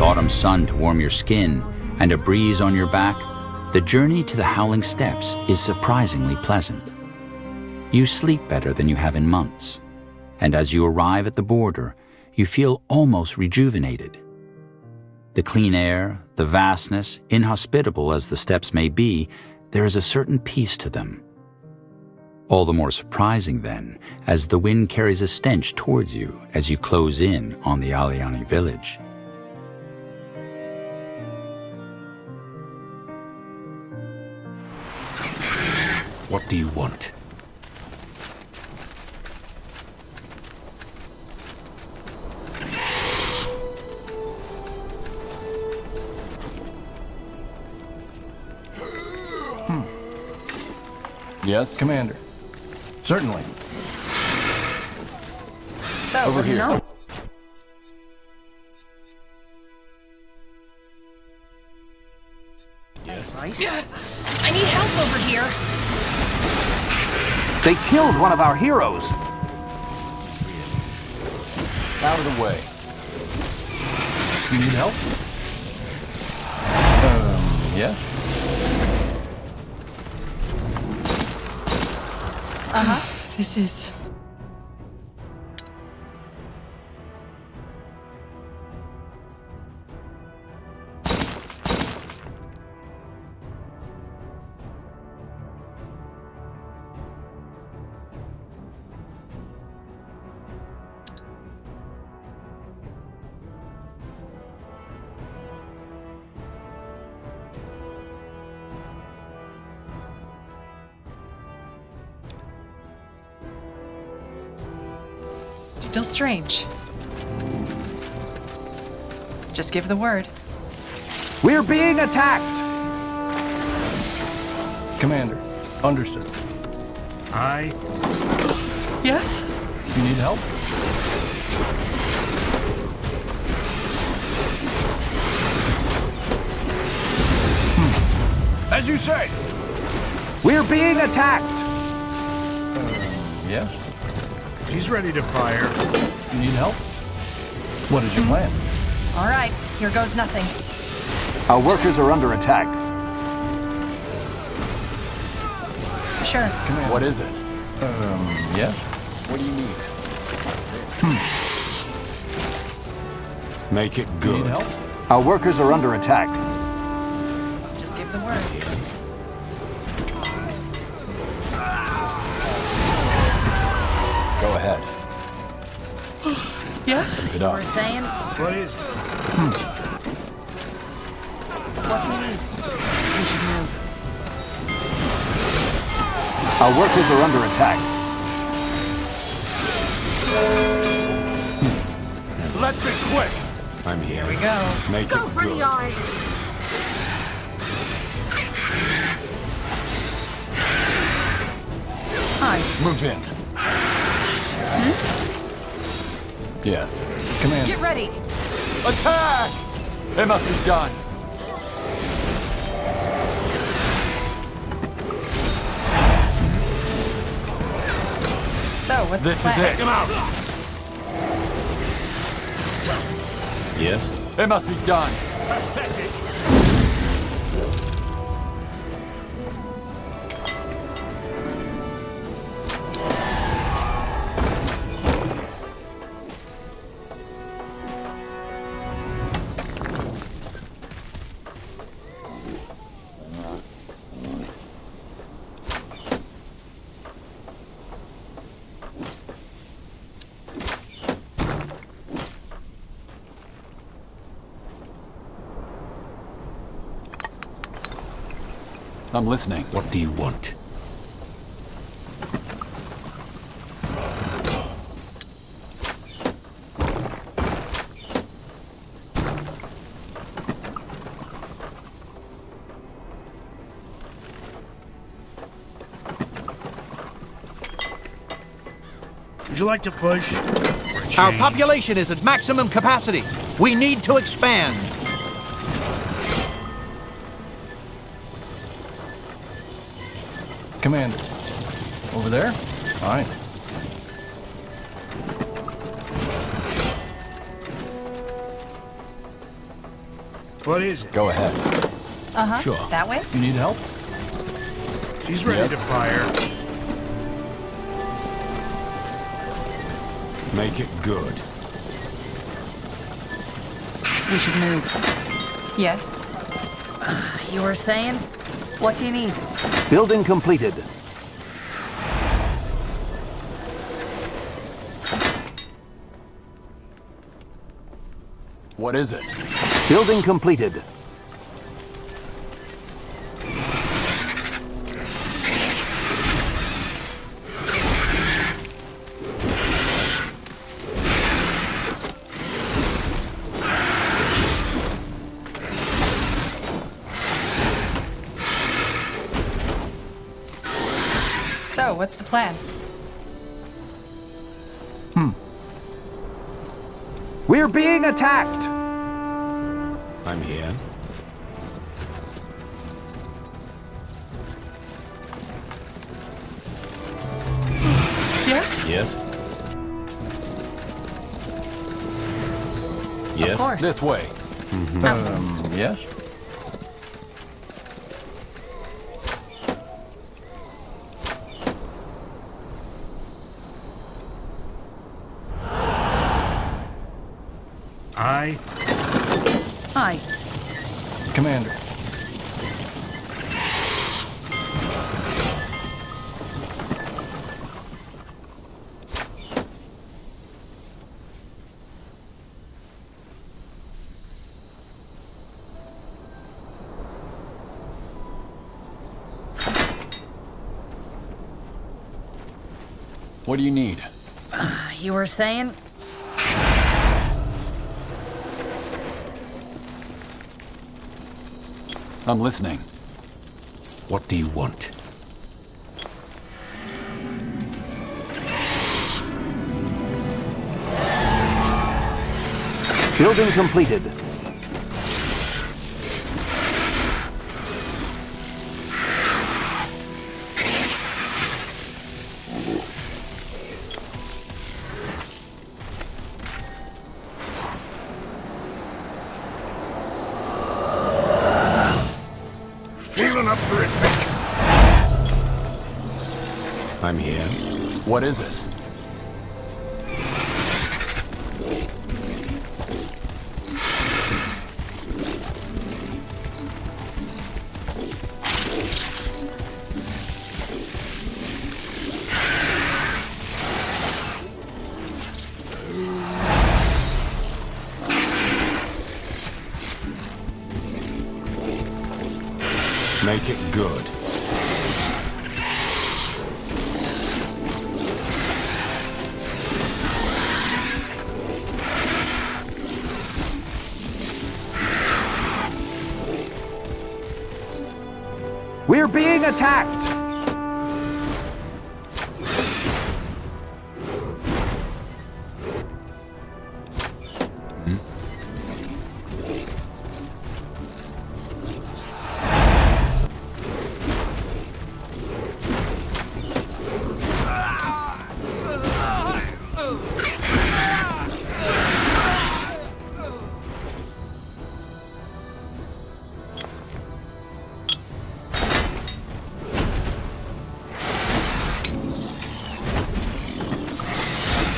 autumn sun to warm your skin, and a breeze on your back, the journey to the Howling Steps is surprisingly pleasant. You sleep better than you have in months, and as you arrive at the border, you feel almost rejuvenated. The clean air, the vastness, inhospitable as the steppes may be, there is a certain peace to them. All the more surprising, then, as the wind carries a stench towards you as you close in on the Aliani village. What do you want? Yes, Commander. Certainly. So, Over what's here. on? Yes. Right? I need help over here. They killed one of our heroes. Out of the way. You need help? Yeah? This is... still strange. Just give the word. We're being attacked. Commander. Understood. Yes? You need help? As you say. We're being attacked. Yeah? He's ready to fire. You need help? What is your plan? All right, here goes nothing. Our workers are under attack. Sure. Commander. What is it? Yeah? What do you need? Make it You good. need help? Our workers are under attack. Just give the word. Go ahead. Yes? Get up. We're saying, What is it? what do you need? We should move. Our workers are under attack. Let's be quick. I'm here. Here we go. Make Go it for good. the eyes. Hi. Move in. Yes. Commander. Get ready. Attack! It must be done. So, what's This the is plan? it. Come out. Yes. It must be done. I'm listening. What do you want? Would you like to push? Our population is at maximum capacity. We need to expand. Commander. Over there? Fine. What is it? Go ahead. Uh-huh. Sure. That way? You need help? She's ready Yes. to fire. Make it good. We should move. Yes. You were saying? What do you need? Building completed. What is it? Building completed. So, what's the plan? We're being attacked! I'm here. Yes? Yes. Yes. Of course. This way. Ambulance. Yes? Hi. Commander. What do you need? You were saying? I'm listening. What do you want? Building completed. Feeling up for adventure. I'm here. What is it? Make it good. We're being attacked!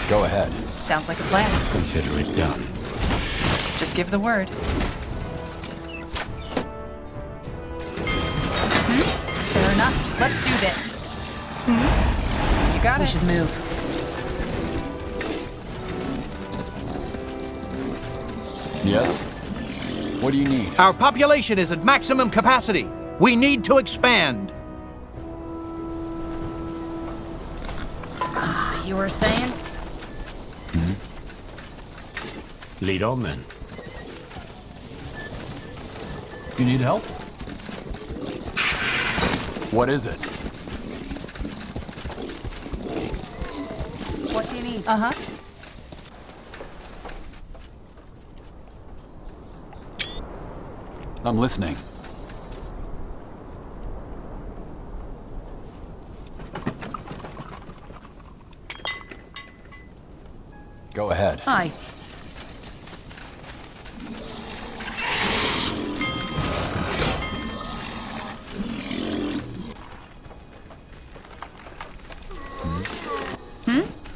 Go ahead. Sounds like a plan. Consider it done. Just give the word. Sure enough. Let's do this. You got it. We should move. Yes? What do you need? Our population is at maximum capacity. We need to expand. You were saying? Lead on then. You need help? What is it? What do you need? Uh-huh. I'm listening. Go ahead. Hi.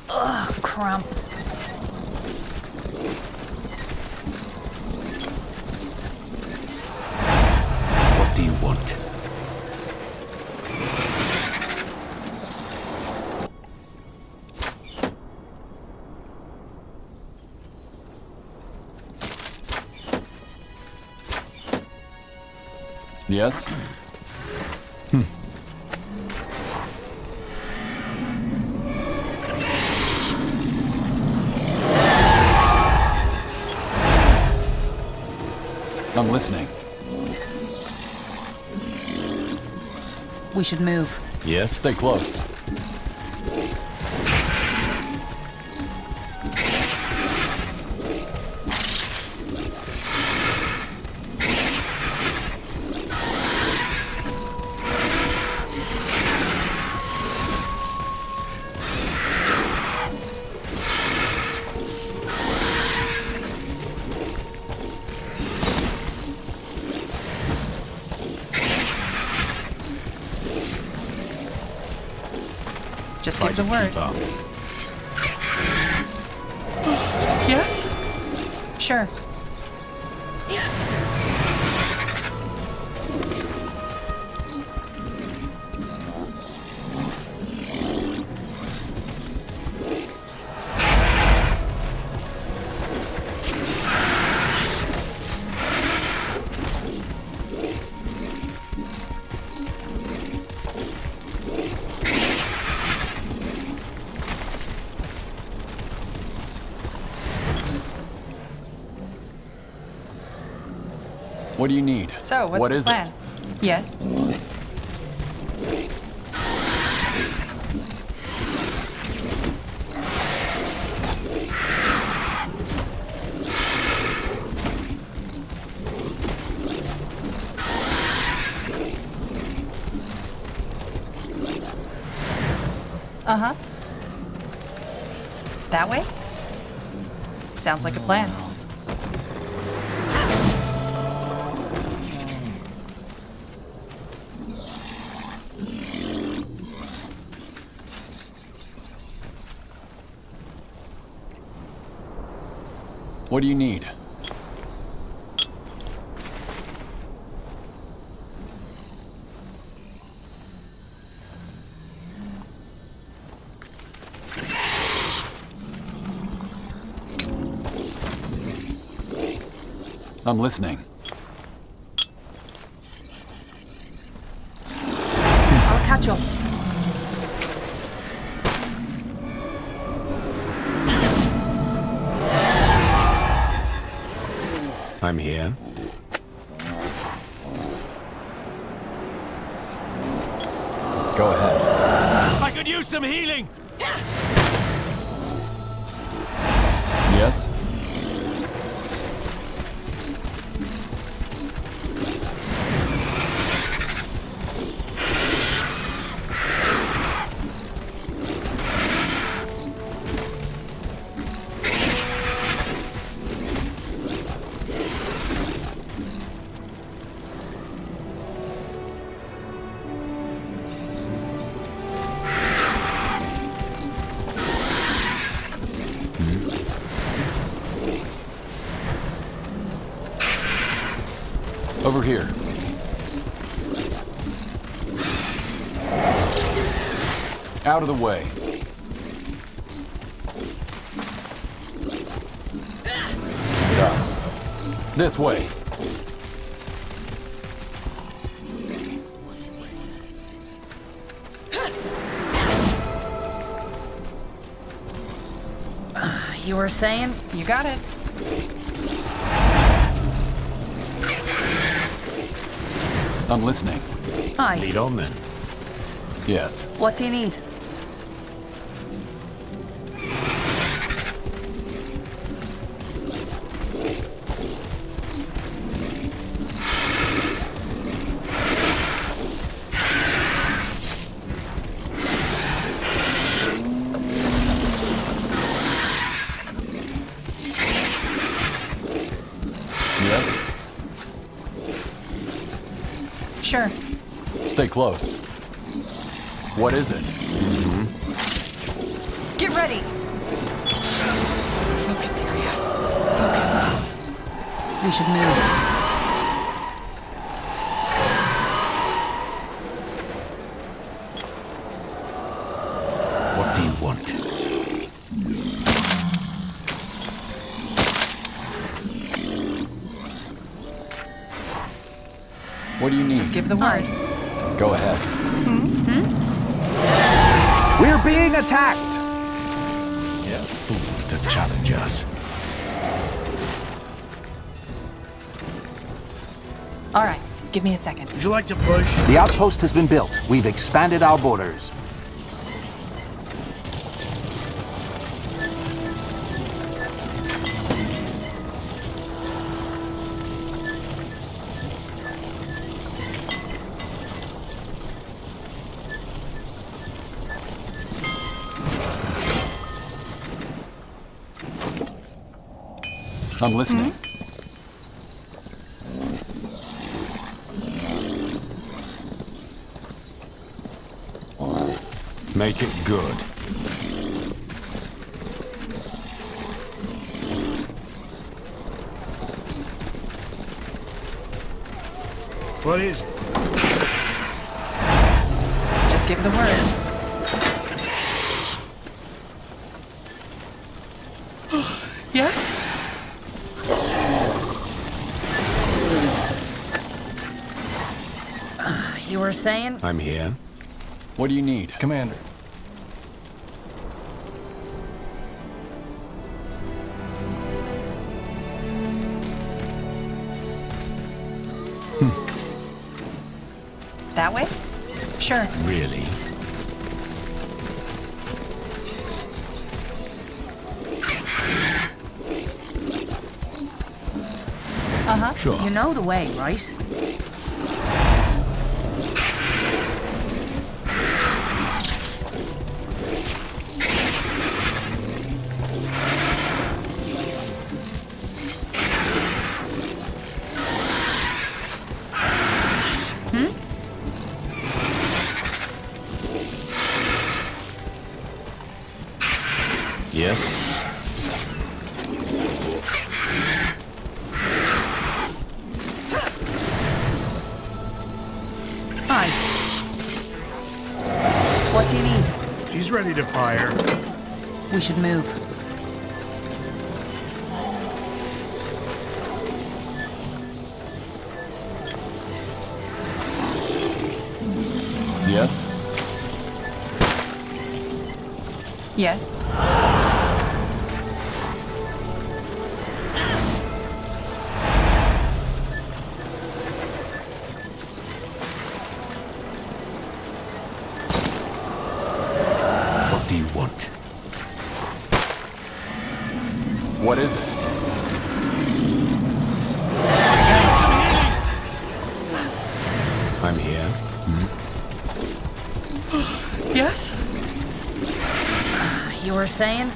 Ugh, crump. What do you want? Yes? I'm listening. We should move. Yes? Stay close. Just Try give to the word. keep up. Yes? Sure. What do you need? So, what's What the is plan? Yes? Uh-huh. That way? Sounds like a plan. What do you need? I'm listening. I'll catch up. I'm here. Go ahead. I could use some healing! Yes? Over here. Out of the way. This way. You were saying? You got it. I'm listening. Hi. Lead on then. Yes. What do you need? Yes? Sure. Stay close. What is it? ready. Focus, Syria. Focus. We should move. What do you want? What do you need? Just give the word. Go ahead. We're being attacked! Yeah, fools to challenge us. All right, give me a second. Would you like to push? The outpost has been built. We've expanded our borders. I'm listening. Make it good. What is it? Just give the word. Yes? You were saying? I'm here. What do you need? Commander. That way? Sure. Really? Uh-huh. Sure. You know the way, right? Yes? Hi. What do you need? She's ready to fire. We should move. Yes? Yes. What do you want? What is it? I'm here. Yes? You were saying?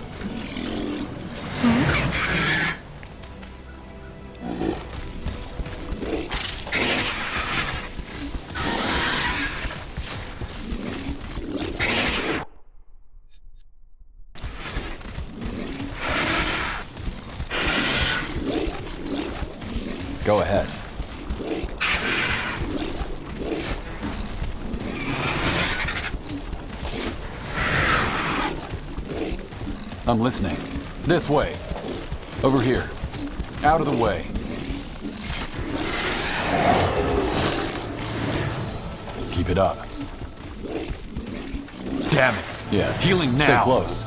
Go ahead. I'm listening. This way. Over here. Out of the way. Keep it up. Damn it. Yes. Healing now. Stay close.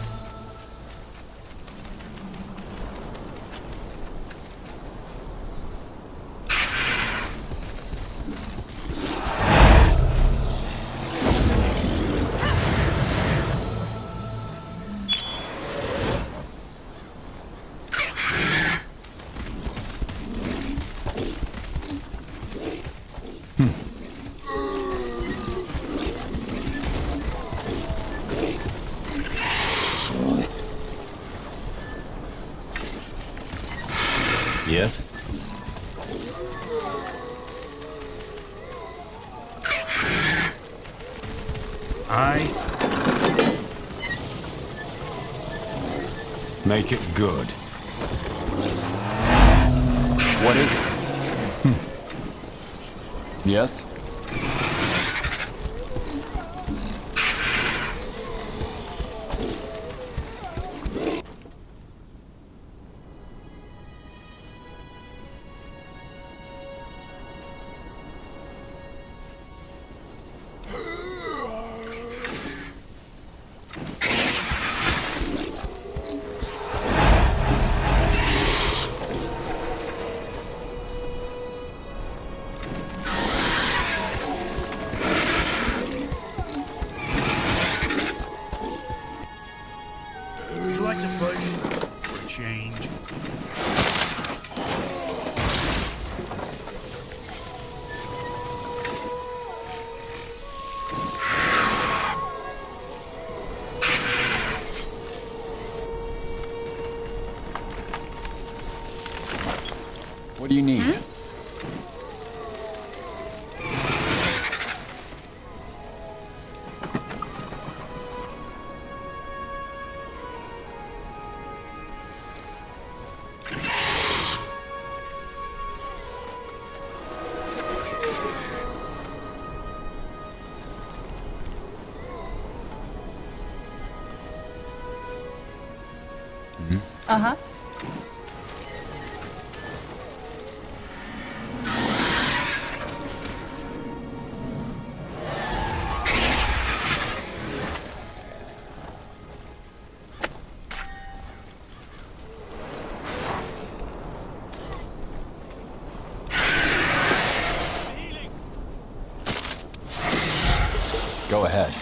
Yes? Make it good. What is it? Yes? Would you like to push? For a change. What do you need? Uh-huh. Go ahead.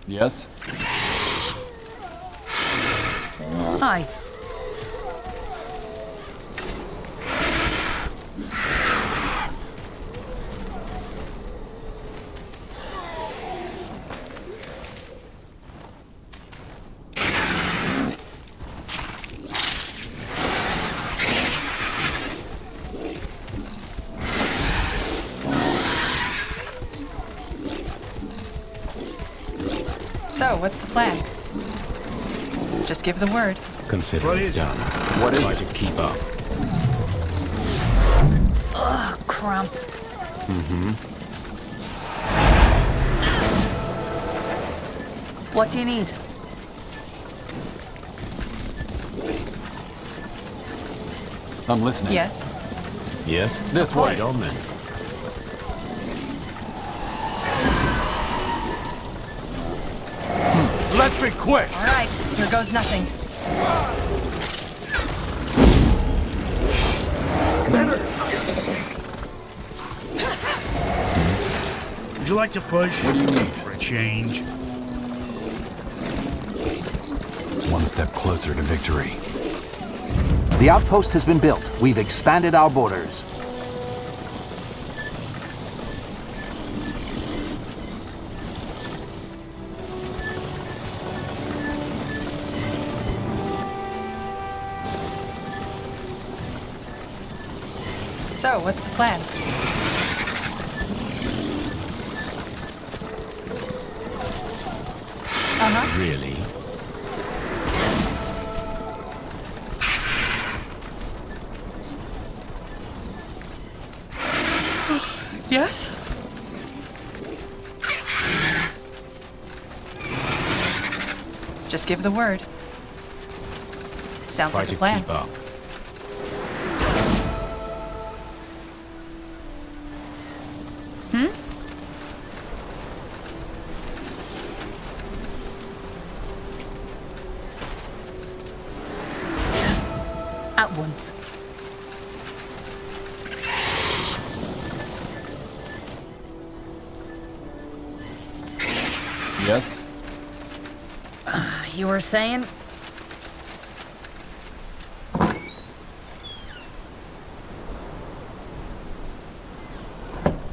Yes? Hi. So, what's the plan? Just give the word. Consider What it is it? done. What is Try it? to keep up. Ugh, crump. What do you need? I'm listening. Yes. Yes? This way. Right on then. Let's be quick! All right, here goes nothing. Would you like to push? What do you need? For a change. One step closer to victory. The outpost has been built. We've expanded our borders. So, what's the plan? Uh-huh. Really? Yes? Just give the word. Sounds Try like a to plan. keep up. At once. Yes? You were saying?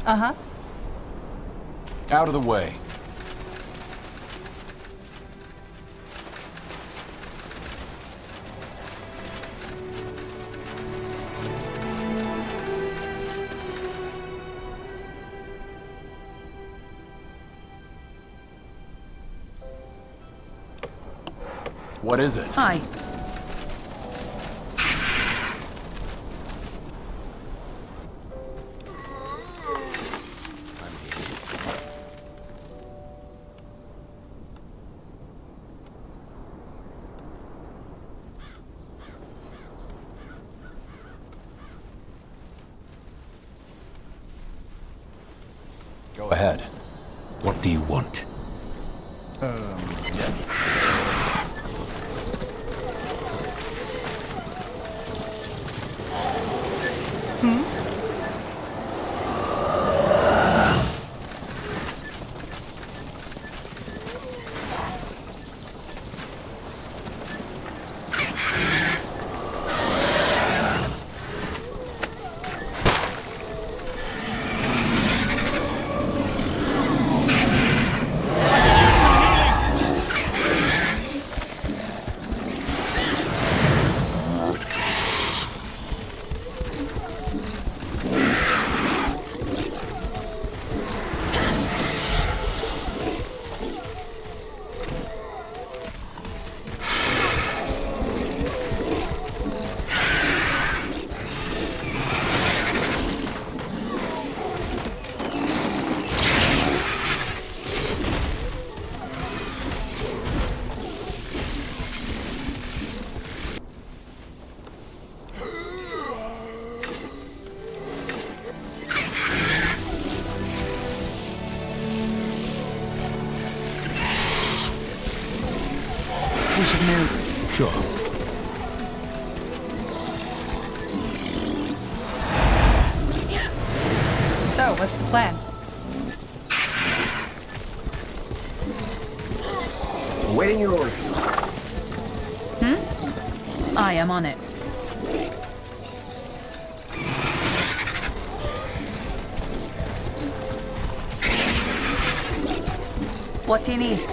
Uh-huh. Out of the way. What is it? Hi. Go ahead. What do you want? We should move. Sure. So, what's the plan? Awaiting your orders. I am on it. What do you need?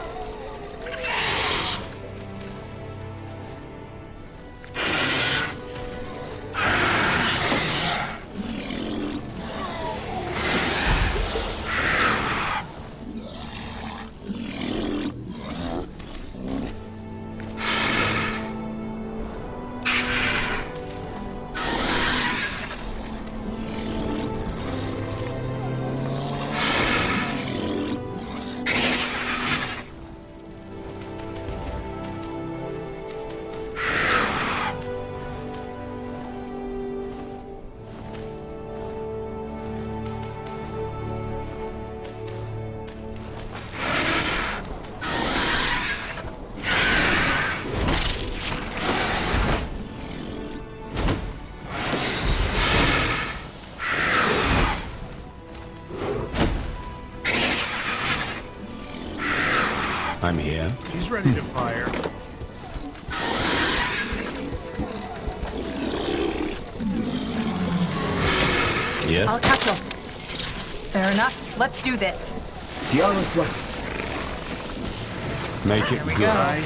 I'm here. He's ready to fire. Yes? I'll catch him. Fair enough. Let's do this. The armor's blessed. Make it we good. go. Aye.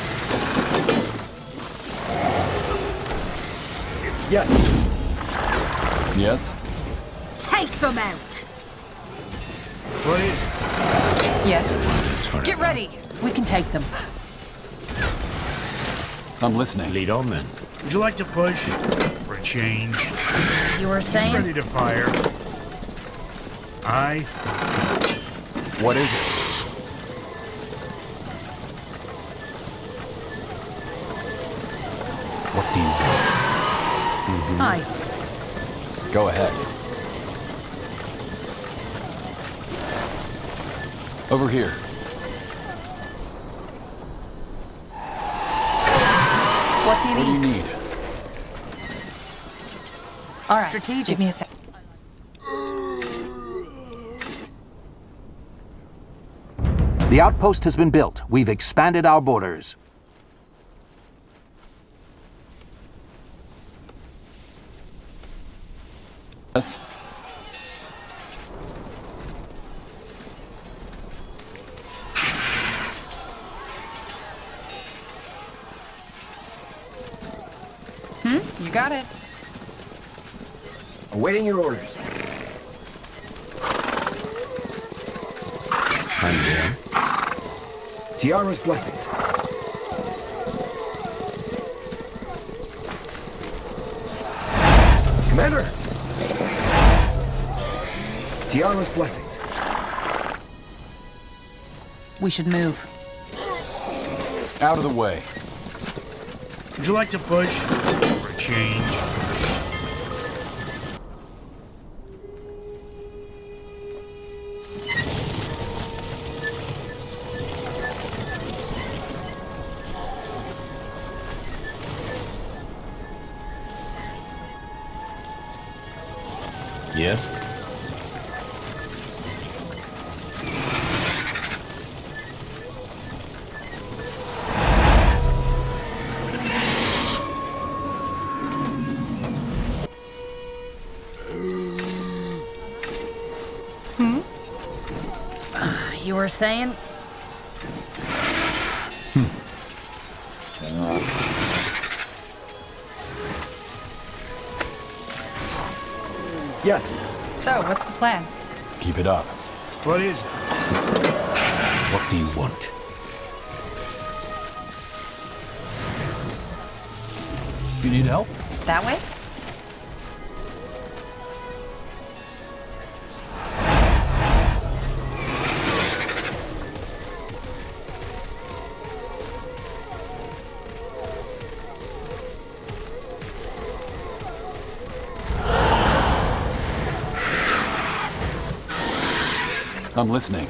Yes. Yes? Take them out. What is it? Yes. It's forever. Get ready. We can take them. I'm listening. Lead on then. Would you like to push? For a change. You were He's saying? ready to fire. Aye. What is it? What do you want? Hi. Go ahead. Over here. What do you What do need? you need? All right. Strategic. Give me a sec. The outpost has been built. We've expanded our borders. Yes? You got it. Awaiting your orders. I'm here. The armor's blessed. Commander! Tiana's blessings. We should move. Out of the way. Would you like to push for a change? Yes? You were saying? Yes. So, what's the plan? Keep it up. What is it? What do you want? You need help? That way? I'm listening.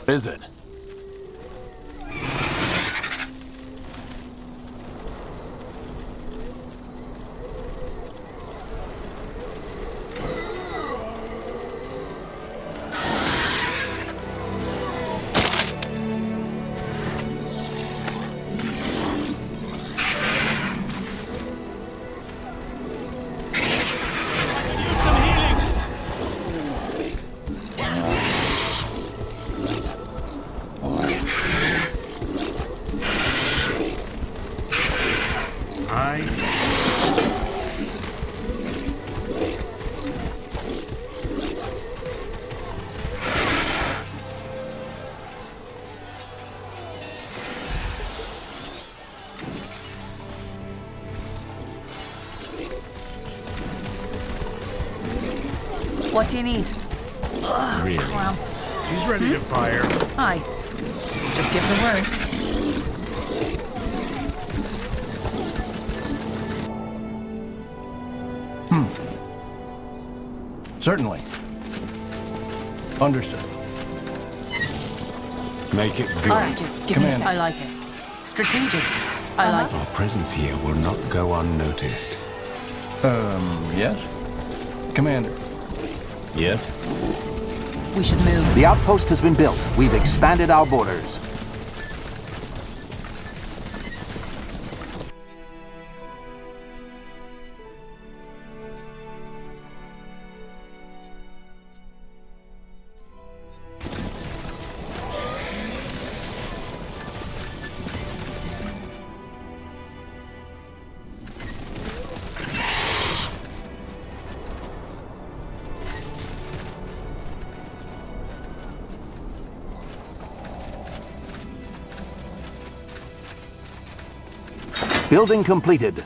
What is it? What do you need? Ugh, Really? cramp. He's ready to fire. Aye. Just give the word. Certainly. Understood. Make it good. Strategic. Give me Commander. I like it. Strategic. I like it. Our presence here will not go unnoticed. Yes? Commander. Yes? We should move. The outpost has been built. We've expanded our borders. Building completed.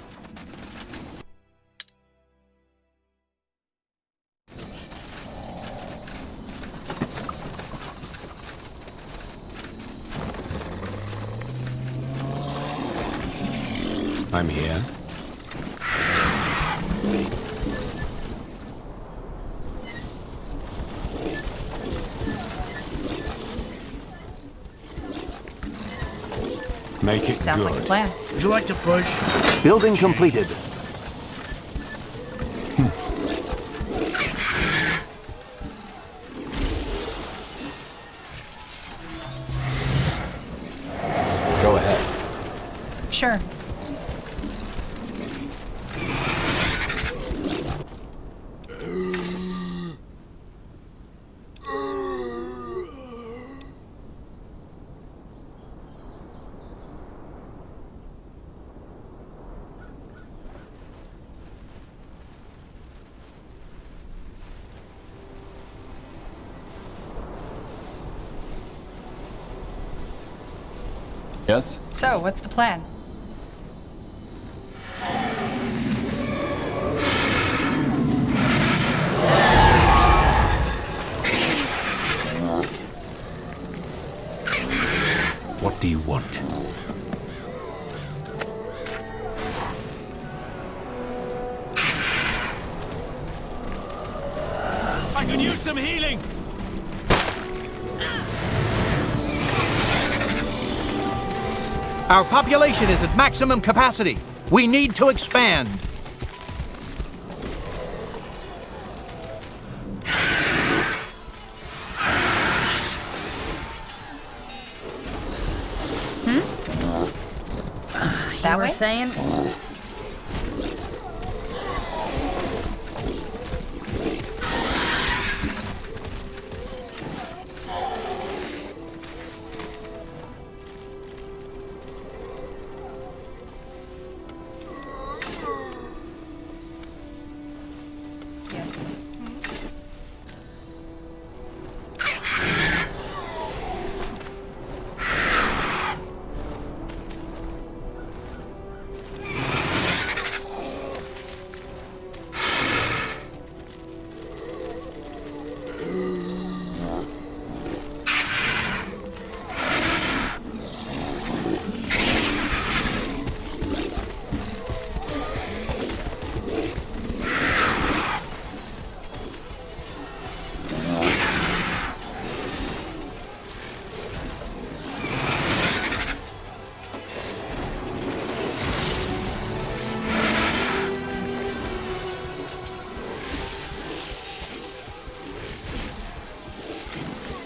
I'm here. Make it Sounds good. like a plan. Would you like to push? Building completed. Go ahead. Sure. Yes? So, what's the plan? What do you want? I could use some healing! Our population is at maximum capacity. We need to expand. That you were saying?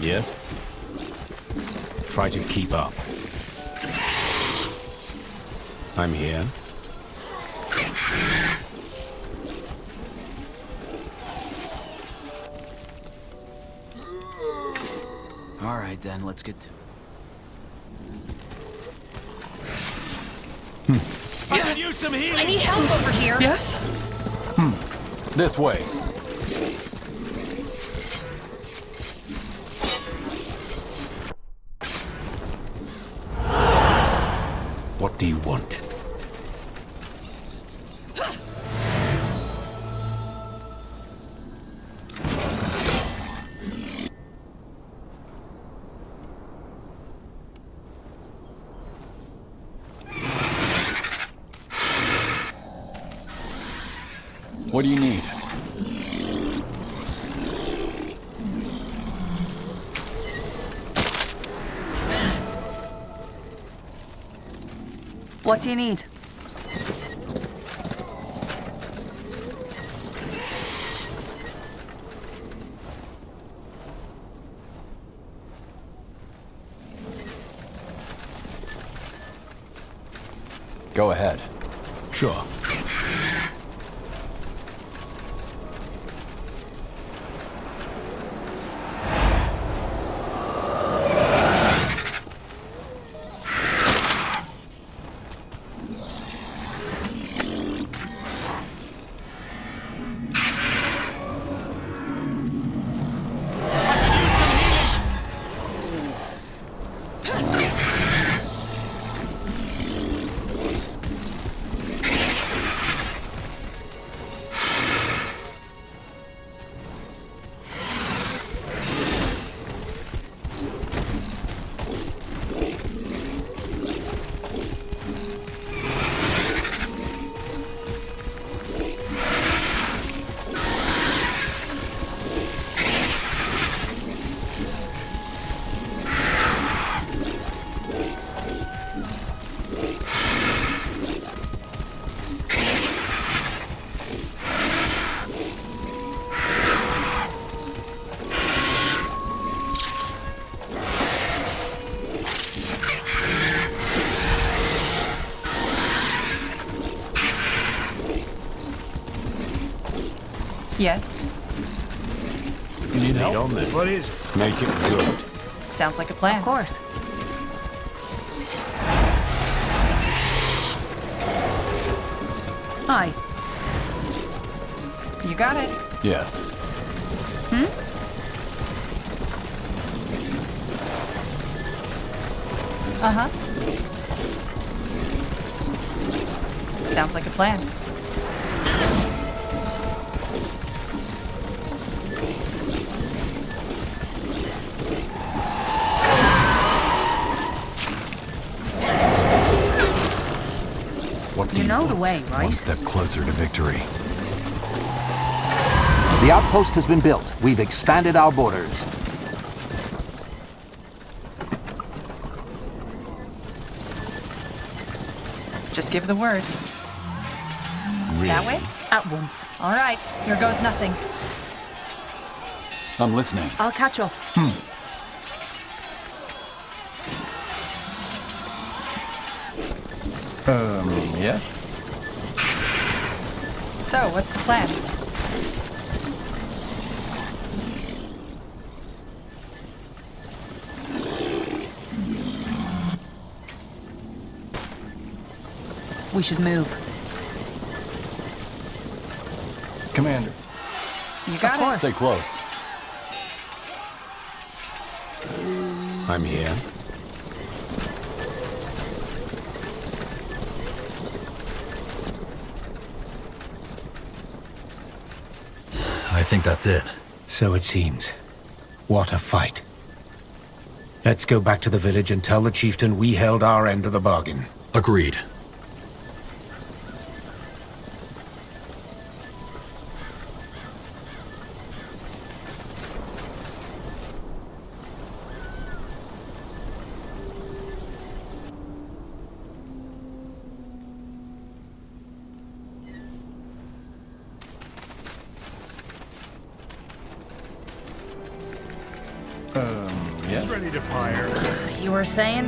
Yes? Try to keep up. I'm here. All right, then, let's get to it. I could use some healing! I need help over here. Yes? This way. What do you want? What do you need? What do you need? Go ahead. Sure. Yes. You need help? What is it? Make it good. Sounds like a plan. Of course. Hi. You got it. Yes. Uh-huh. Sounds like a plan. What do You know the way, One right? step closer to victory. The outpost has been built. We've expanded our borders. Just give the word. That way? At once. All right. Here goes nothing. I'm listening. I'll catch up. Yes? So, what's the plan? We should move. Commander. You got it. Stay close. I'm here. I think that's it. So it seems. What a fight. Let's go back to the village and tell the chieftain we held our end of the bargain. Agreed. He's ready to fire. You were saying?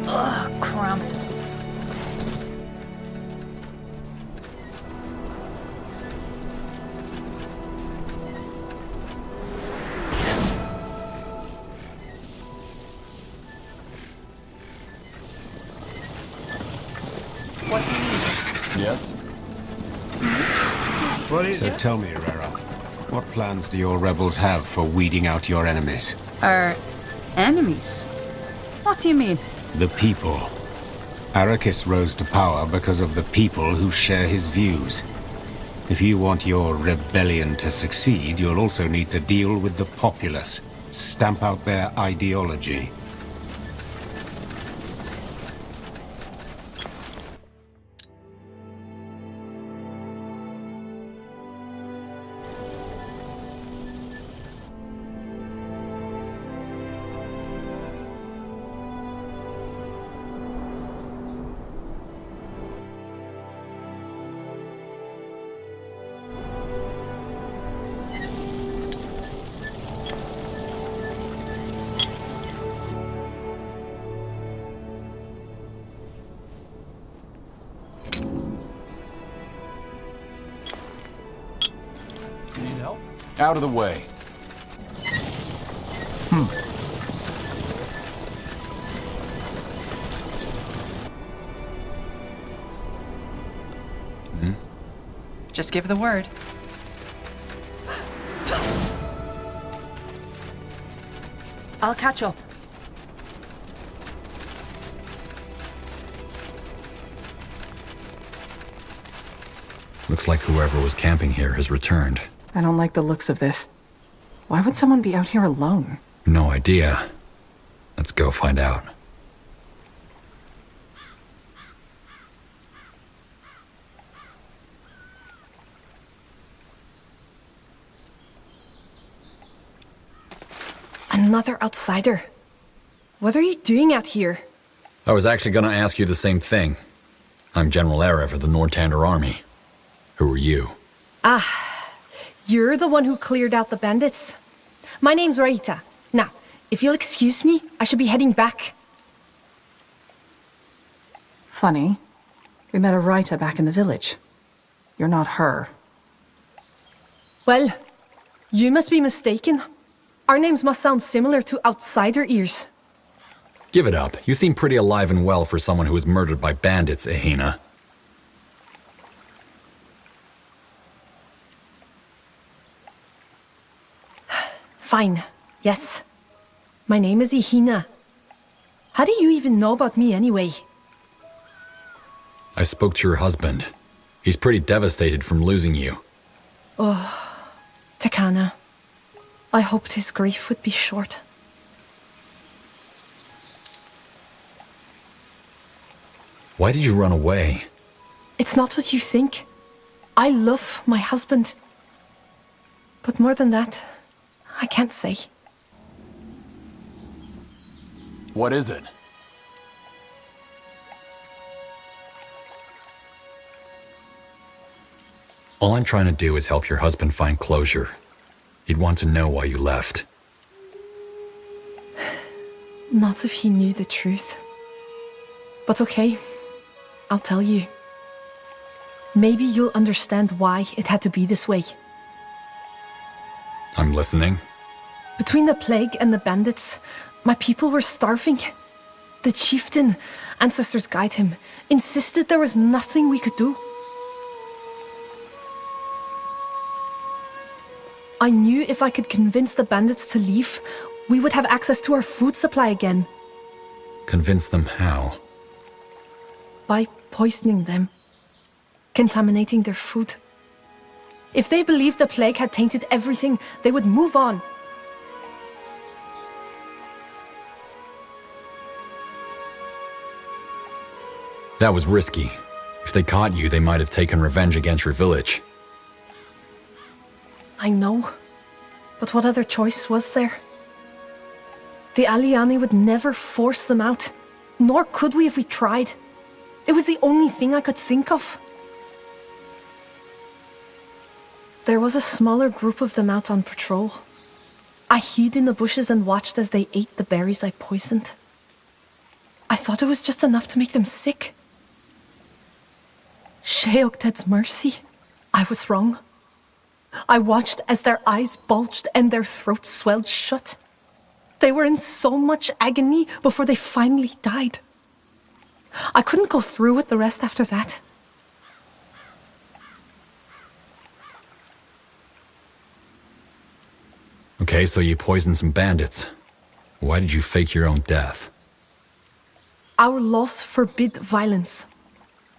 Ugh, crump. What do you need? Yes? What is So it? tell me, Herrera, what plans do your rebels have for weeding out your enemies? Our enemies? What do you mean? The people. Arrakis rose to power because of the people who share his views. If you want your rebellion to succeed, you'll also need to deal with the populace. Stamp out their ideology. Need help? Out of the way. Just give the word. I'll catch up. Looks like whoever was camping here has returned. I don't like the looks of this. Why would someone be out here alone? No idea. Let's go find out. Another outsider. What are you doing out here? I was actually gonna ask you the same thing. I'm General Erev of the Northander Army. Who are you? You're the one who cleared out the bandits. My name's Raita. Now, if you'll excuse me, I should be heading back. Funny. We met a Raita back in the village. You're not her. Well, you must be mistaken. Our names must sound similar to outsider ears. Give it up. You seem pretty alive and well for someone who was murdered by bandits, Ehina. Fine. Yes. My name is Ehina. How do you even know about me anyway? I spoke to your husband. He's pretty devastated from losing you. Oh, Takana. I hoped his grief would be short. Why did you run away? It's not what you think. I love my husband. But more than that, I can't say. What is it? All I'm trying to do is help your husband find closure. He'd want to know why you left. Not if he knew the truth. But okay, I'll tell you. Maybe you'll understand why it had to be this way. I'm listening. Between the plague and the bandits, my people were starving. The chieftain, ancestors guide him, insisted there was nothing we could do. I knew if I could convince the bandits to leave, we would have access to our food supply again. Convince them how? By poisoning them. Contaminating their food. If they believed the plague had tainted everything, they would move on. That was risky. If they caught you, they might have taken revenge against your village. I know. But what other choice was there? The Aliani would never force them out. Nor could we if we tried. It was the only thing I could think of. There was a smaller group of them out on patrol. I hid in the bushes and watched as they ate the berries I poisoned. I thought it was just enough to make them sick. Sheokted's mercy. I was wrong. I watched as their eyes bulged and their throats swelled shut. They were in so much agony before they finally died. I couldn't go through with the rest after that. Okay, so you poisoned some bandits. Why did you fake your own death? Our laws forbid violence.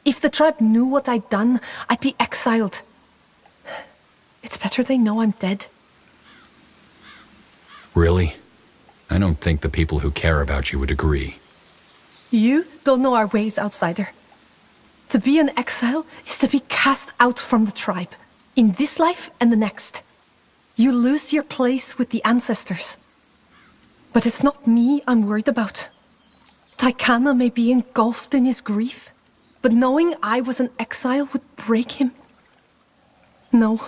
If the tribe knew what I'd done, I'd be exiled. It's better they know I'm dead. Really? I don't think the people who care about you would agree. You don't know our ways, outsider. To be an exile is to be cast out from the tribe, in this life and the next. You lose your place with the ancestors. But it's not me I'm worried about. Taikana may be engulfed in his grief, but knowing I was an exile would break him. No.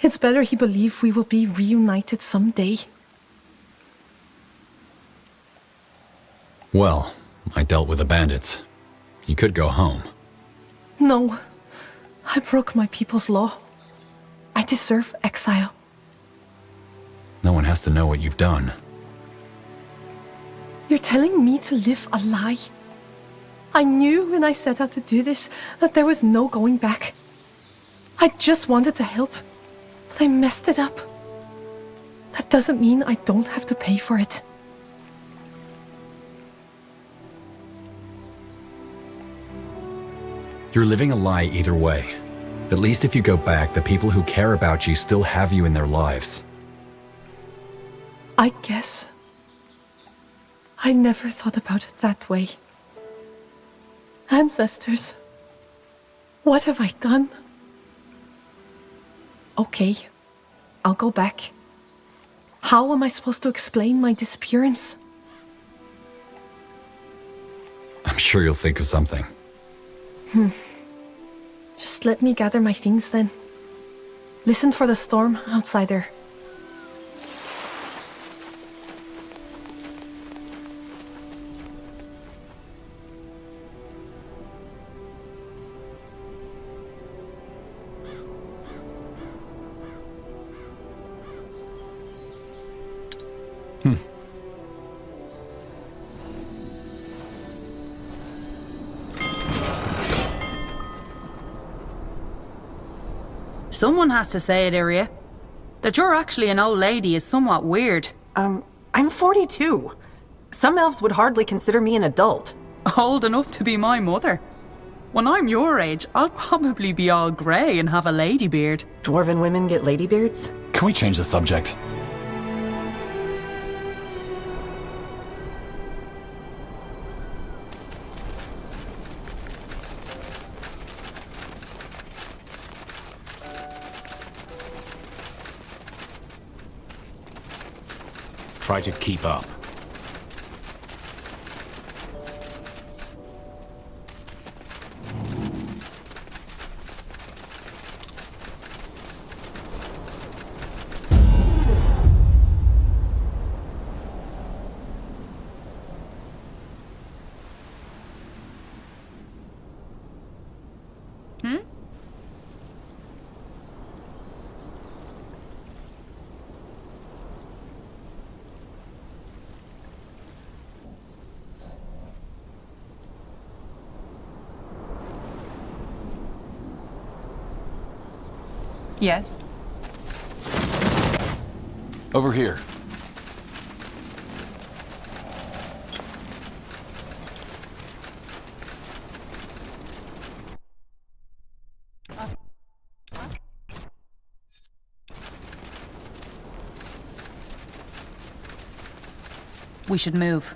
It's better he believe we will be reunited someday. Well, I dealt with the bandits. You could go home. No. I broke my people's law. I deserve exile. No one has to know what you've done. You're telling me to live a lie? I knew when I set out to do this that there was no going back. I just wanted to help. But I messed it up. That doesn't mean I don't have to pay for it. You're living a lie either way. At least if you go back, the people who care about you still have you in their lives. I guess. I never thought about it that way. Ancestors, what have I done? Okay, I'll go back. How am I supposed to explain my disappearance? I'm sure you'll think of something. Just let me gather my things then. Listen for the storm, outsider. Someone has to say it, Iria. That you're actually an old lady is somewhat weird. I'm 42. Some elves would hardly consider me an adult. Old enough to be my mother. When I'm your age, I'll probably be all grey and have a lady beard. Dwarven women get ladybeards? Can we change the subject? Try to keep up. Yes? Over here. We should move.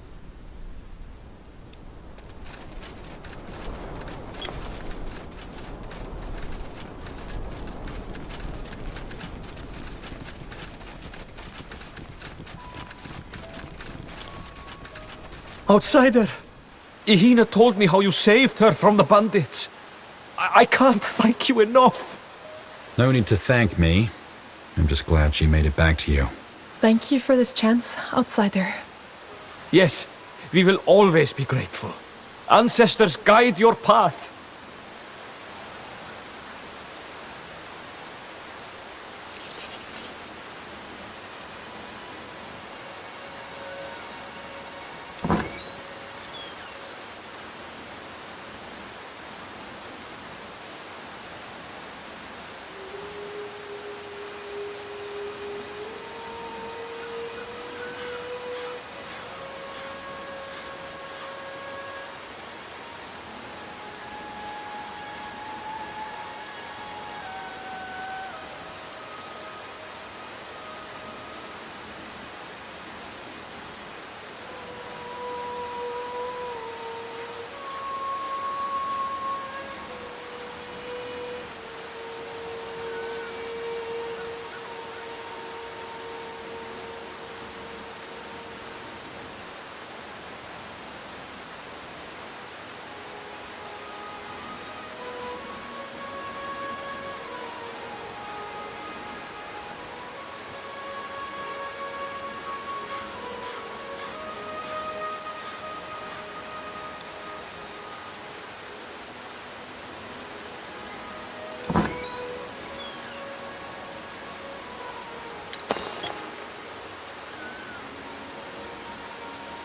Outsider! Ihina told me how you saved her from the bandits. I can't thank you enough. No need to thank me. I'm just glad she made it back to you. Thank you for this chance, Outsider. Yes, we will always be grateful. Ancestors, guide your path.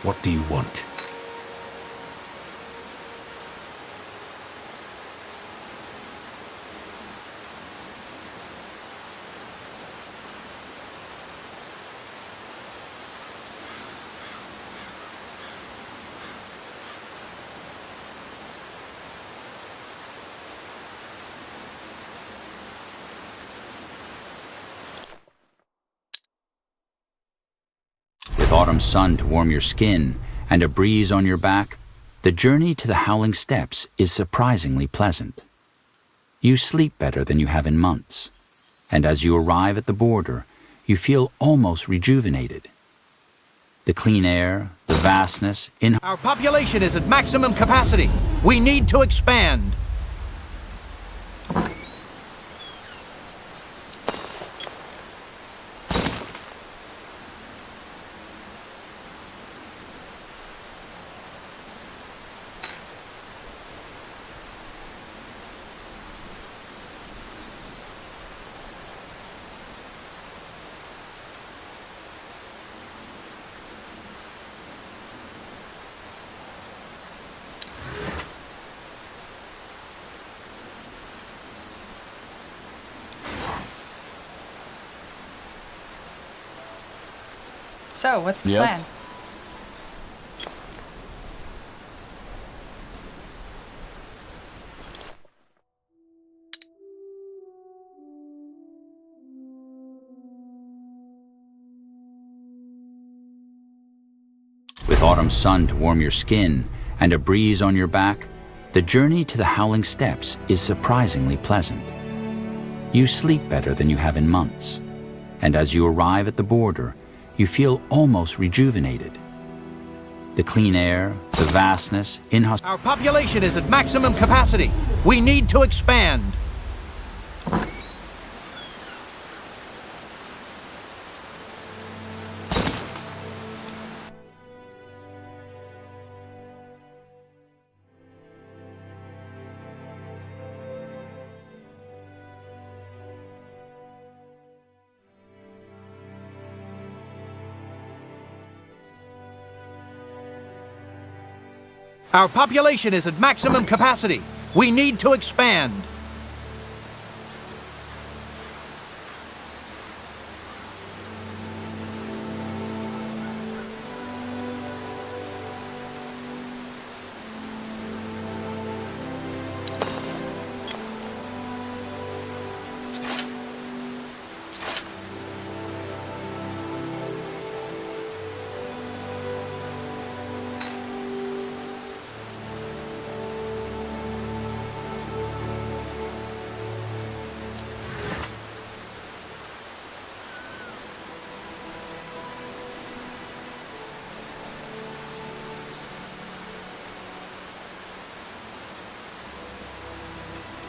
What do you want? With autumn sun to warm your skin and a breeze on your back, the journey to the Howling Steps is surprisingly pleasant. You sleep better than you have in months, and as you arrive at the border, you feel almost rejuvenated. The clean air, the vastness, Our population is at maximum capacity. We need to expand. So, what's the Yes? plan? With autumn sun to warm your skin and a breeze on your back, the journey to the Howling Steps is surprisingly pleasant. You sleep better than you have in months, and as you arrive at the border, you feel almost rejuvenated. The clean air, the vastness, Our population is at maximum capacity. We need to expand. Our population is at maximum capacity. We need to expand.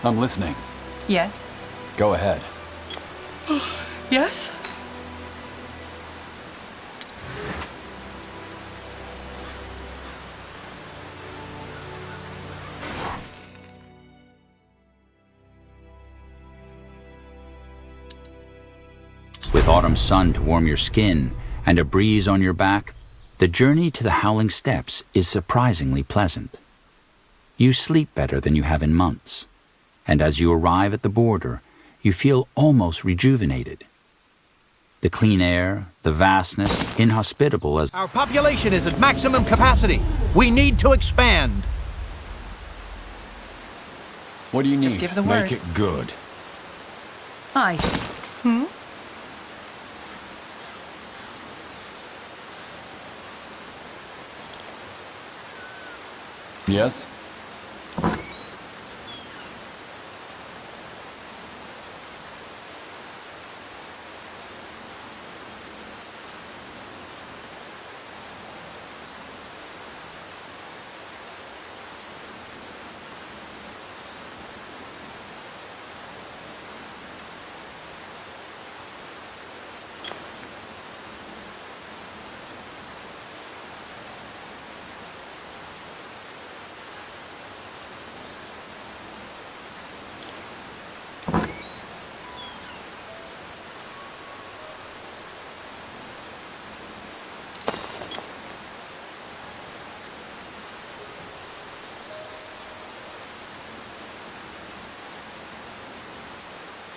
I'm listening. Yes? Go ahead. Yes? With autumn sun to warm your skin and a breeze on your back, the journey to the Howling Steps is surprisingly pleasant. You sleep better than you have in months, and as you arrive at the border, you feel almost rejuvenated. The clean air, the vastness, inhospitable as... Our population is at maximum capacity. We need to expand. What do you need? Just give the word. Make it good. Aye. Yes?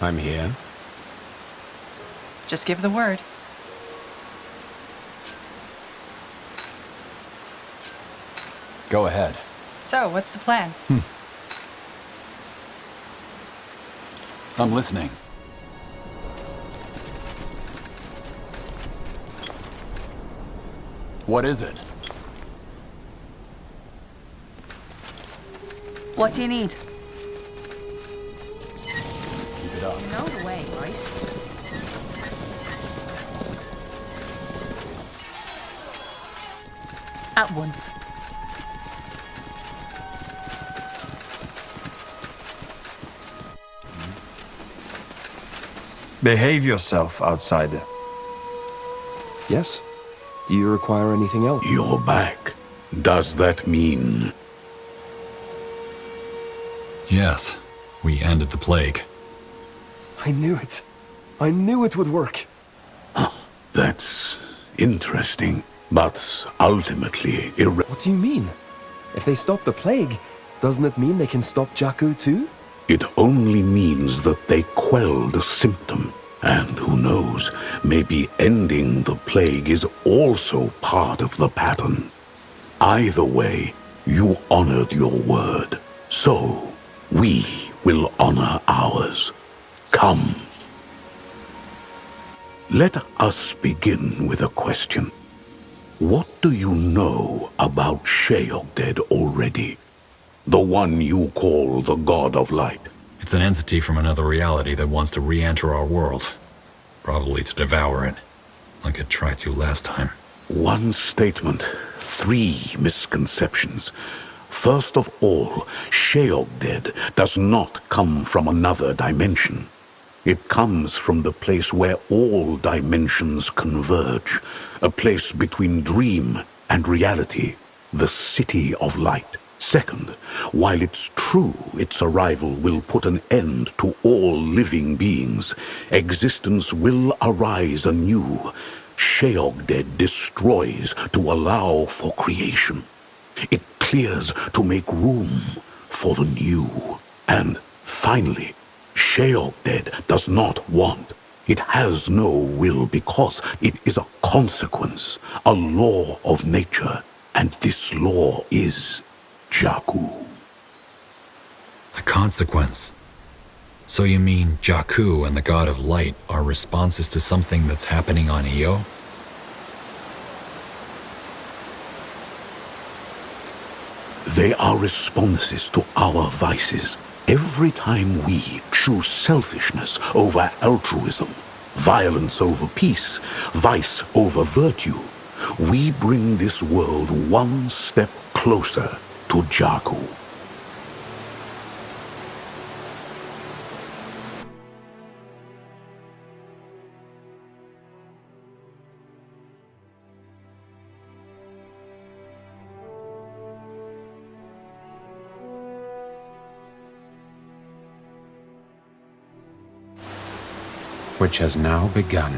I'm here. Just give the word. Go ahead. So, what's the plan? I'm listening. What is it? What do you need? Keep it up. You know the way, right? At once. Behave yourself, outsider. Yes? Do you require anything else? You're back. Does that mean... Yes, we ended the plague. I knew it. I knew it would work. That's interesting, but ultimately What do you mean? If they stop the plague, doesn't it mean they can stop Jakku too? it only means that they quell the symptom. And who knows, maybe ending the plague is also part of the pattern. Either way, you honored your word. So, we will honor ours. Come. Let us begin with a question. What do you know about Sheogdead already? The one you call the God of Light? It's an entity from another reality that wants to re-enter our world. Probably to devour it, like it tried to last time. One statement, 3 misconceptions. First of all, Sheogdead does not come from another dimension. It comes from the place where all dimensions converge, a place between dream and reality, the City of Light. Second, while it's true its arrival will put an end to all living beings, existence will arise anew. Sheogdead destroys to allow for creation. It clears to make room for the new. And finally, Sheogdead does not want. It has no will because it is a consequence, a law of nature, and this law is Jakku. A consequence? So you mean Jakku and the God of Light are responses to something that's happening on Io? They are responses to our vices. Every time we choose selfishness over altruism, violence over peace, vice over virtue, we bring this world one step closer to Jakku. Which has now begun.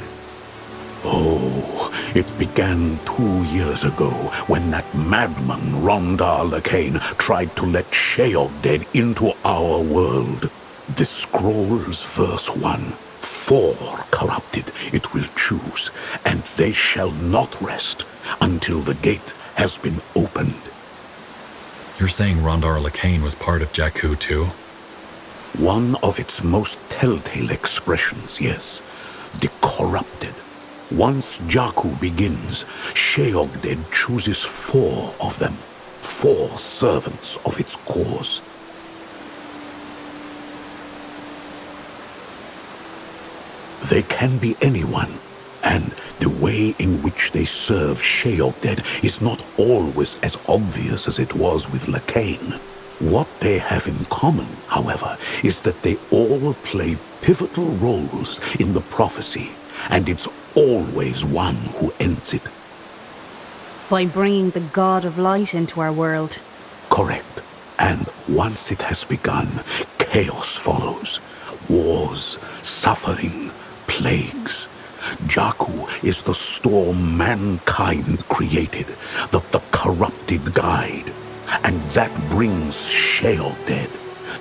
Oh, it began 2 years ago when that madman Rondar Lacane tried to let Sheogdead into our world. The Scrolls verse 1. 4 corrupted it will choose, and they shall not rest until the gate has been opened. You're saying Rondar Lacane was part of Jakku too? One of its most telltale expressions, yes. The corrupted. Once Jakku begins, Sheogdead chooses 4 of them. 4 servants of its cause. They can be anyone, and the way in which they serve Sheogdead is not always as obvious as it was with Lacane. What they have in common, however, is that they all play pivotal roles in the prophecy, and it's always one who ends it. By bringing the God of Light into our world. Correct. And once it has begun, chaos follows. Wars, suffering, plagues. Jakku is the storm mankind created, the corrupted guide. And that brings Sheogdead,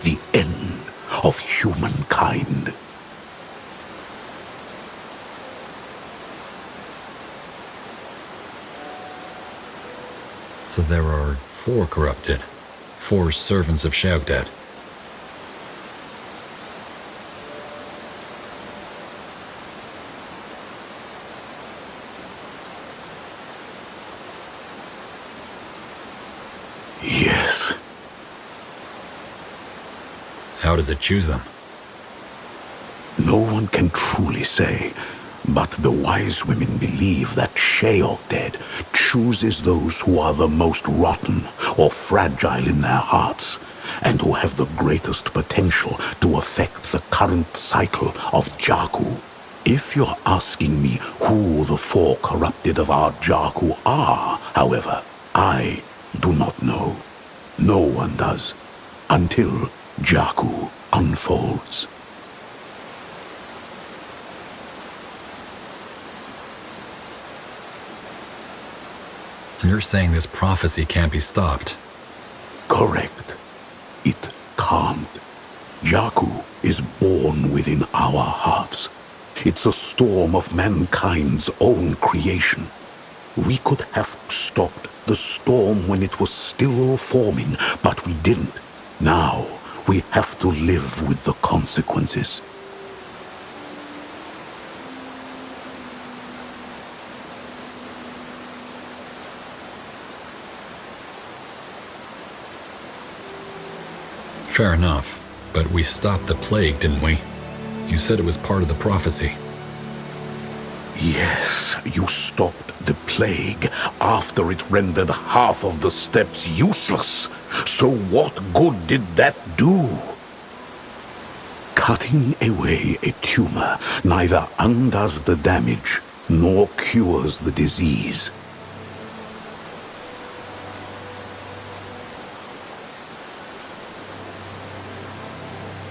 the end of humankind. So there are 4 corrupted, 4 servants of Sheogdead. Yes. How does it choose them? No one can truly say, but the wise women believe that Sheogdead chooses those who are the most rotten or fragile in their hearts, and who have the greatest potential to affect the current cycle of Jakku. If you're asking me who the 4 corrupted of our Jakku are, however, I do not know. No one does, until Jakku unfolds. And you're saying this prophecy can't be stopped? Correct. It can't. Jakku is born within our hearts. It's a storm of mankind's own creation. We could have stopped the storm when it was still forming, but we didn't. Now, we have to live with the consequences. Fair enough, but we stopped the plague, didn't we? You said it was part of the prophecy. Yes, you stopped the plague after it rendered half of the steps useless. So what good did that do? Cutting away a tumor neither undoes the damage nor cures the disease.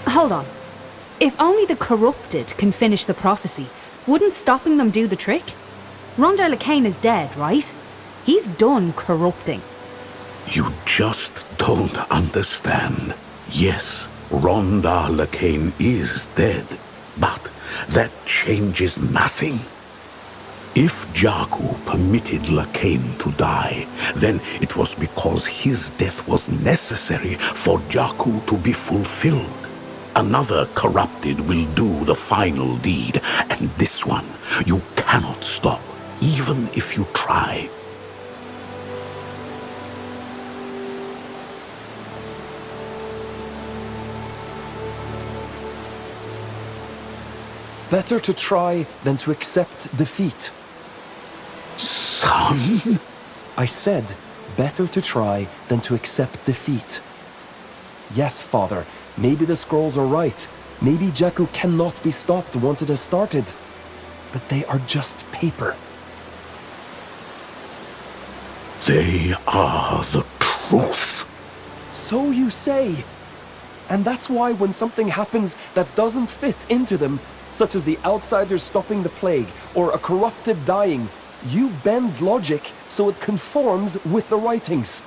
Hold on. If only the corrupted can finish the prophecy, wouldn't stopping them do the trick? Rondar Lacane is dead, right? He's done corrupting. You just don't understand. Yes, Rondar Lacane is dead, but that changes nothing. If Jakku permitted Lacane to die, then it was because his death was necessary for Jakku to be fulfilled. Another corrupted will do the final deed, and this one you cannot stop, even if you try. Better to try than to accept defeat. Son? I said, better to try than to accept defeat. Yes, Father. Maybe the scrolls are right. Maybe Jakku cannot be stopped once it has started. But they are just paper. They are the truth. So you say. And that's why when something happens that doesn't fit into them, such as the outsiders stopping the plague or a corrupted dying, you bend logic so it conforms with the writings.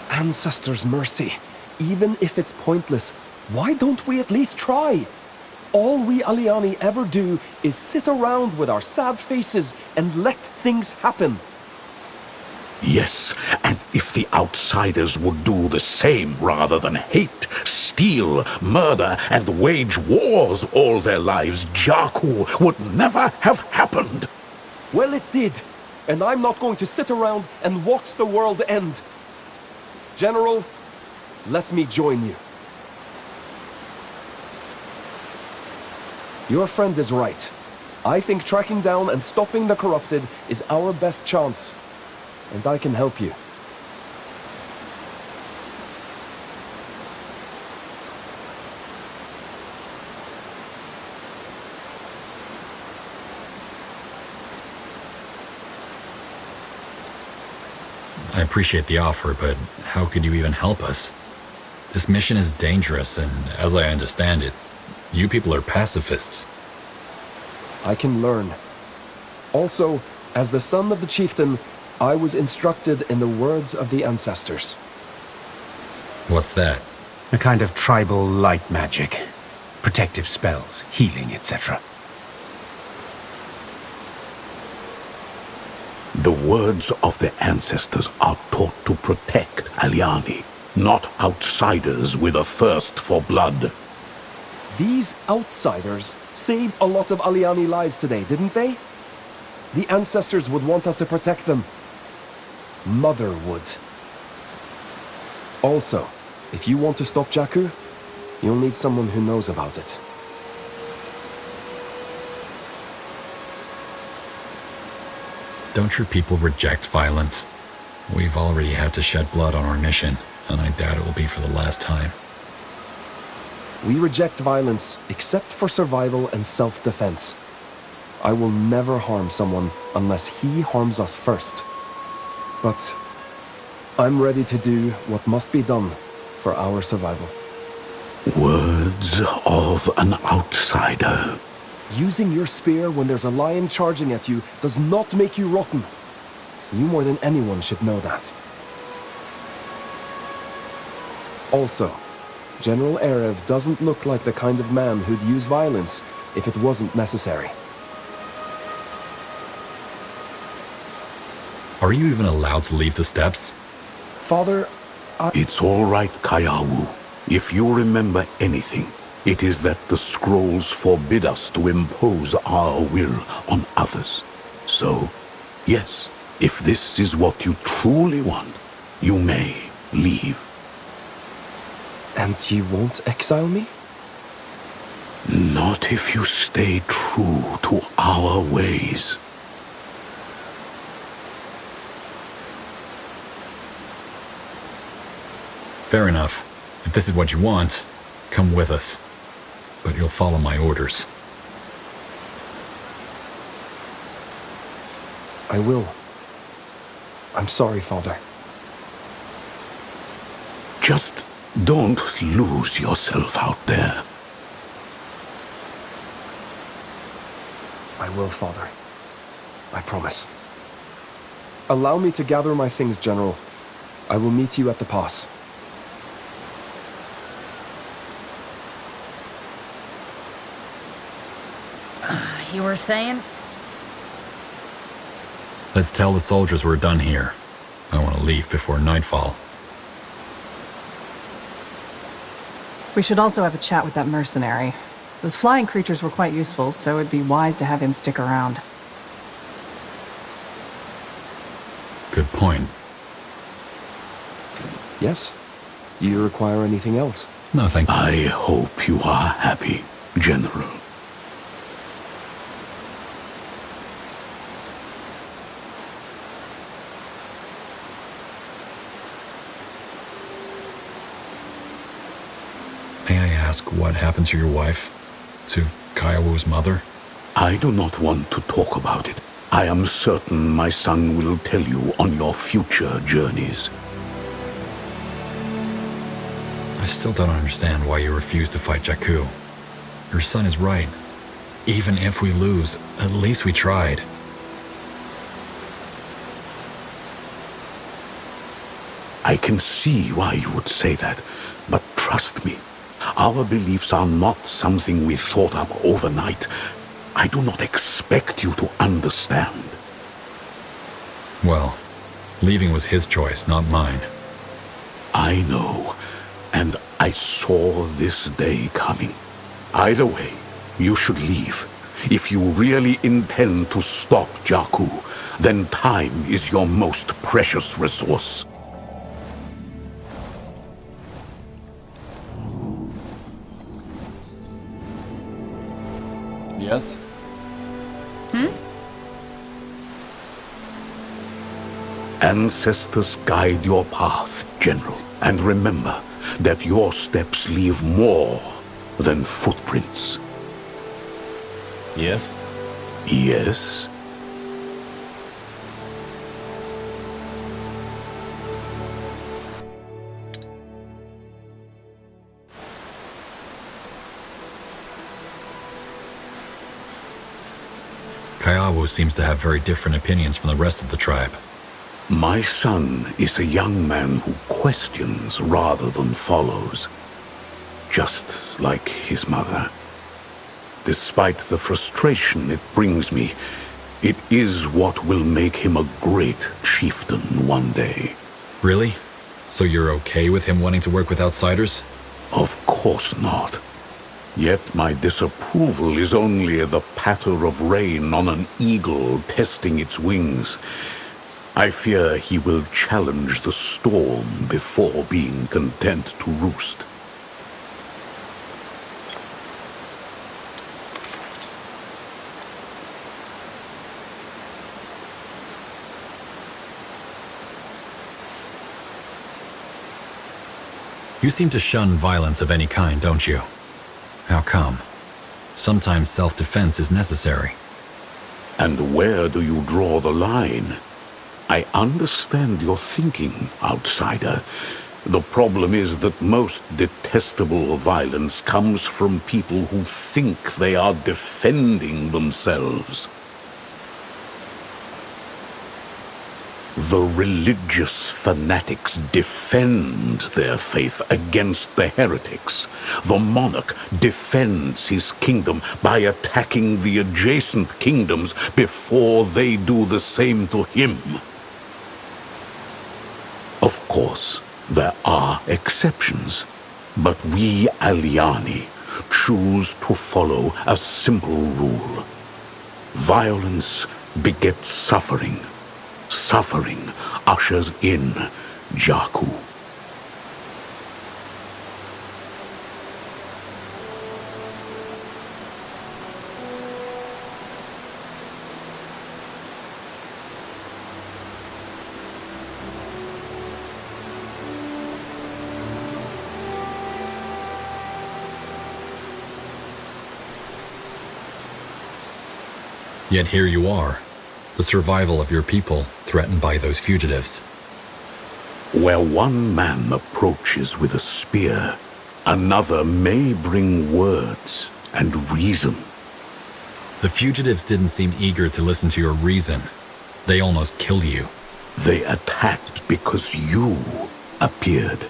Ancestors' mercy. Even if it's pointless, why don't we at least try? All we Aliani ever do is sit around with our sad faces and let things happen. Yes, and if the outsiders would do the same rather than hate, steal, murder, and wage wars all their lives, Jakku would never have happened. Well, it did, and I'm not going to sit around and watch the world end. General, let me join you. Your friend is right. I think tracking down and stopping the corrupted is our best chance. And I can help you. I appreciate the offer, but how could you even help us? This mission is dangerous, and as I understand it, you people are pacifists. I can learn. Also, as the son of the chieftain, I was instructed in the words of the ancestors. What's that? A kind of tribal light magic. Protective spells, healing, etc. The words of the ancestors are taught to protect Aliani, not outsiders with a thirst for blood. These outsiders saved a lot of Aliani lives today, didn't they? The ancestors would want us to protect them. Mother would. Also, if you want to stop Jakku, you'll need someone who knows about it. Don't your people reject violence? We've already had to shed blood on our mission, and I doubt it will be for the last time. We reject violence except for survival and self-defense. I will never harm someone unless he harms us first. But I'm ready to do what must be done for our survival. Words of an outsider. Using your spear when there's a lion charging at you does not make you rotten. You more than anyone should know that. Also, General Erev doesn't look like the kind of man who'd use violence if it wasn't necessary. Are you even allowed to leave the steps? Father, It's all right, Kayawu. If you remember anything, it is that the scrolls forbid us to impose our will on others. So, yes, if this is what you truly want, you may leave. And you won't exile me? Not if you stay true to our ways. Fair enough. If this is what you want, come with us. But you'll follow my orders. I will. I'm sorry, Father. Just don't lose yourself out there. I will, Father. I promise. Allow me to gather my things, General. I will meet you at the pass. You were saying? Let's tell the soldiers we're done here. I want to leave before nightfall. We should also have a chat with that mercenary. Those flying creatures were quite useful, so it'd be wise to have him stick around. Good point. Yes? Do you require anything else? No, thank you. I hope you are happy, General. May I ask what happened to your wife? To Kayawu's mother? I do not want to talk about it. I am certain my son will tell you on your future journeys. I still don't understand why you refuse to fight Jakku. Your son is right. Even if we lose, at least we tried. I can see why you would say that, but trust me, our beliefs are not something we thought up overnight. I do not expect you to understand. Well, leaving was his choice, not mine. I know, and I saw this day coming. Either way, you should leave. If you really intend to stop Jakku, then time is your most precious resource. Yes? Ancestors guide your path, General. And remember that your steps leave more than footprints. Yes? Yes? Kayawu seems to have very different opinions from the rest of the tribe. My son is a young man who questions rather than follows. Just like his mother. Despite the frustration it brings me, it is what will make him a great chieftain one day. Really? So you're okay with him wanting to work with outsiders? Of course not. Yet my disapproval is only the patter of rain on an eagle testing its wings. I fear he will challenge the storm before being content to roost. You seem to shun violence of any kind, don't you? How come? Sometimes self-defense is necessary. And where do you draw the line? I understand your thinking, outsider. The problem is that most detestable violence comes from people who think they are defending themselves. The religious fanatics defend their faith against the heretics. The monarch defends his kingdom by attacking the adjacent kingdoms before they do the same to him. Of course, there are exceptions, but we Aliani choose to follow a simple rule. Violence begets suffering. Suffering ushers in Jakku. Yet here you are, the survival of your people threatened by those fugitives. Where one man approaches with a spear, another may bring words and reason. The fugitives didn't seem eager to listen to your reason. They almost killed you. They attacked because you appeared.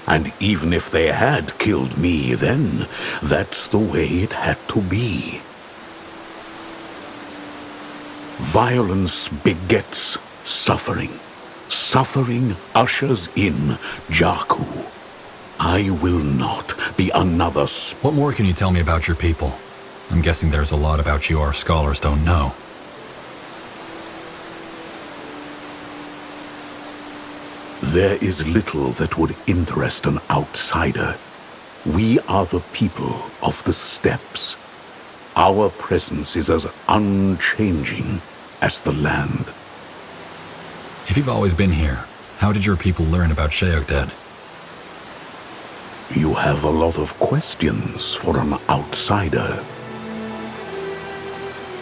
And even if they had killed me then, that's the way it had to be. Violence begets suffering. Suffering ushers in Jakku. I will not be another... What more can you tell me about your people? I'm guessing there's a lot about you our scholars don't know. There is little that would interest an outsider. We are the people of the steppes. Our presence is as unchanging as the land. If you've always been here, how did your people learn about Sheogdead? You have a lot of questions for an outsider.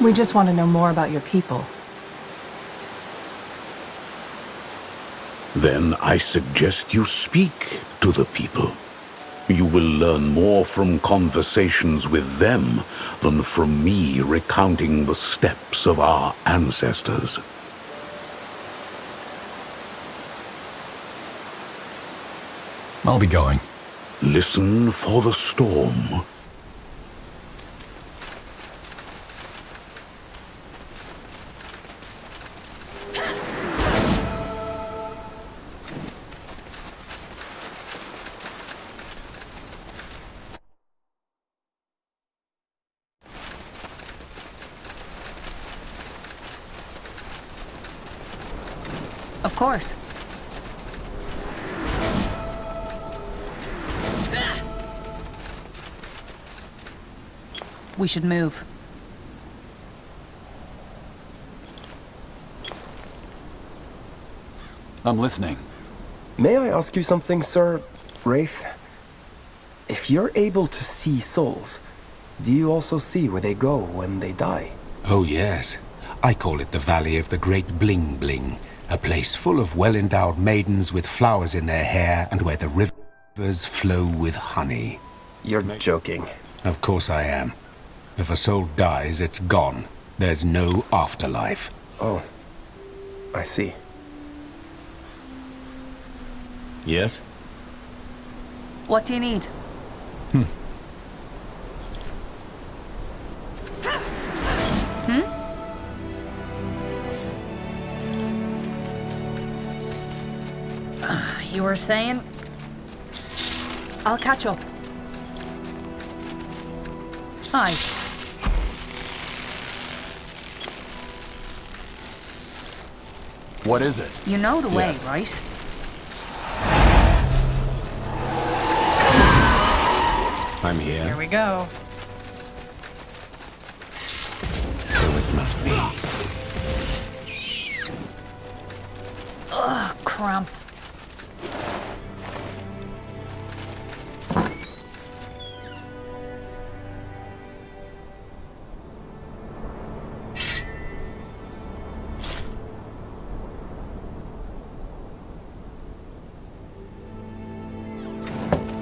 We just want to know more about your people. Then I suggest you speak to the people. You will learn more from conversations with them than from me recounting the steps of our ancestors. I'll be going. Listen for the storm. Of course. We should move. I'm listening. May I ask you something, Sir Wraith? If you're able to see souls, do you also see where they go when they die? Oh yes. I call it the Valley of the Great Bling Bling. A place full of well-endowed maidens with flowers in their hair and where the rivers flow with honey. You're joking. Of course I am. If a soul dies, it's gone. There's no afterlife. Oh, I see. Yes? What do you need? You were saying? I'll catch up. Hi. What is it? You know the way, Yes. right? I'm here. Here we go. So it must be. Ugh, cramp.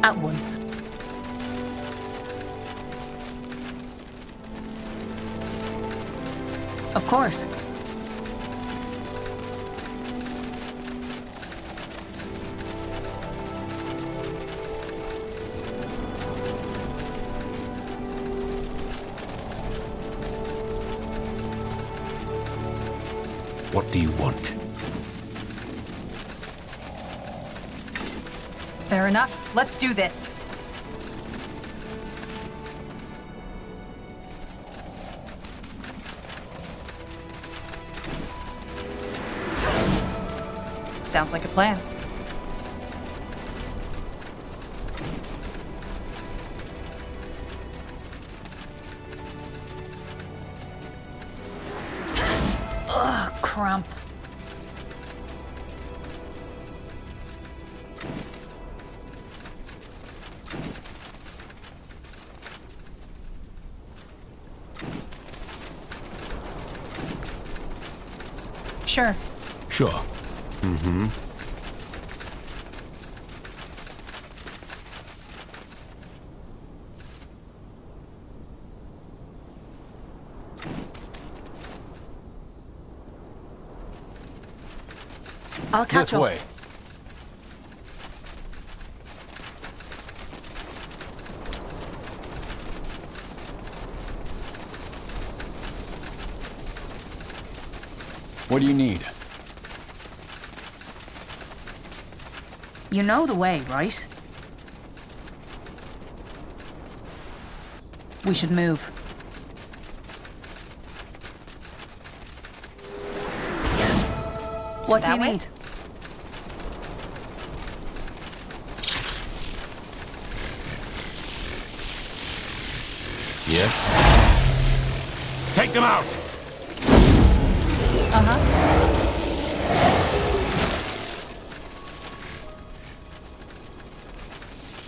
At once. Of course. What do you want? Fair enough. Let's do this. Sounds like a plan. Ugh, crump. Sure. Sure. Mm-hmm. I'll catch This up. way. What do you need? You know the way, right? We should move. What do you need? Yes? Take them out!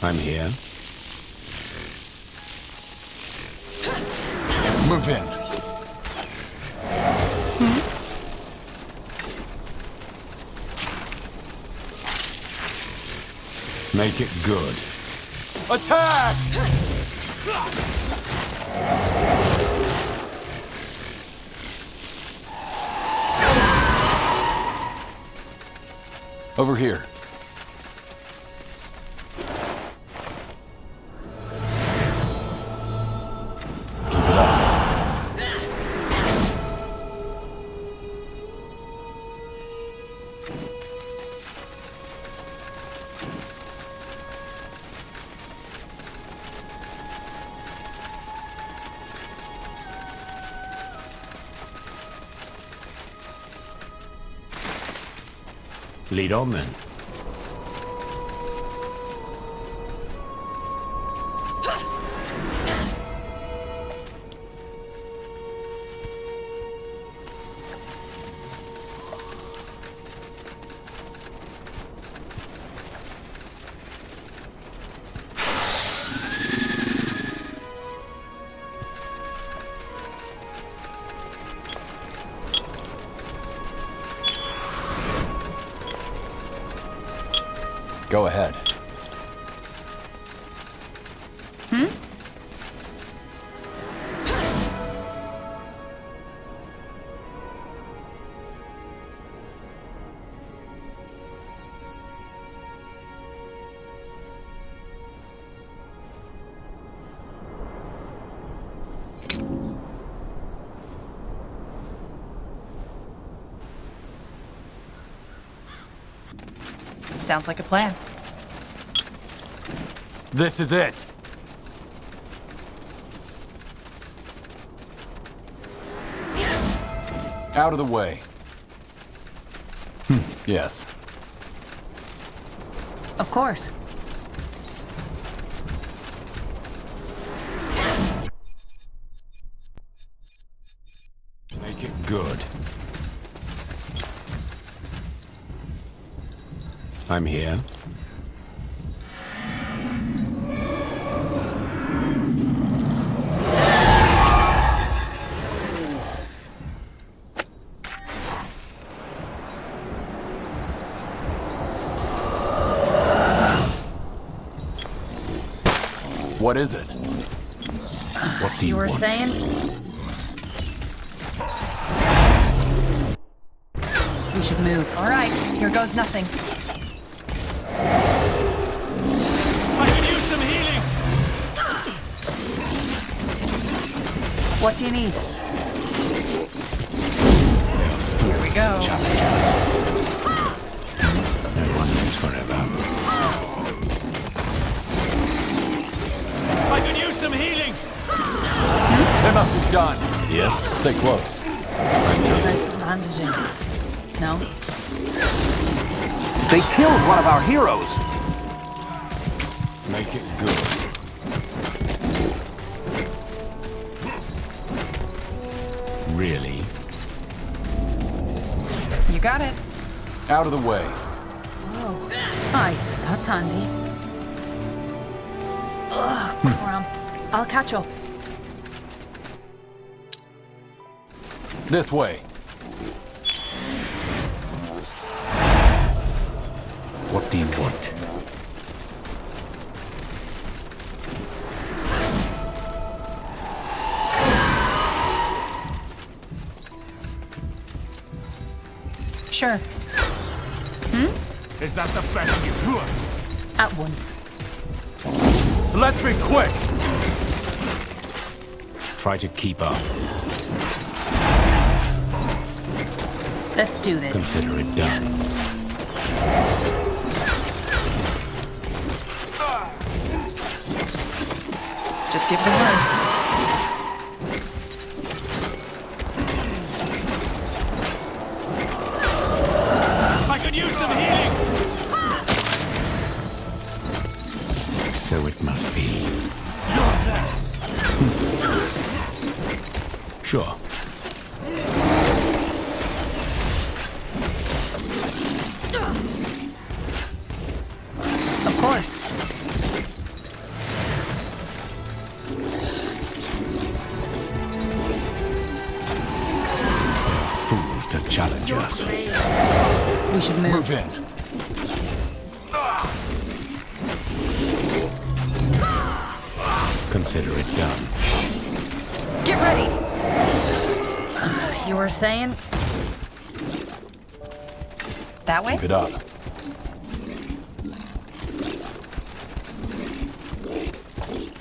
I'm here. Move in. Make it good. Attack! Over here. Keep it up. Lead on then. Go ahead. Sounds like a plan. This is it. Out of the way. Yes. Of course. Make it good. I'm here. What is it? What do you were want? saying? We should move. All right, here goes nothing. I could use some healing! What do you need? Here we go. to challenge us. No one lives forever. I could use some healing! They must be done. Yes? Stay close. That's bandaging. No? They killed one of our heroes! Make it good. Really? You got it. Out of the way. Whoa. Hi, that's handy. Ugh, cramp. I'll catch up. This way. What do you want? Sure. Is that the best you? At once. Let's be quick! Try to keep up. Let's do this. Consider it done. Just give the word. I could use some healing! So it must be. Sure. Of course. Fools to challenge us. We should move. Move in. Consider it done. Get ready! You were saying? That way? Keep it up.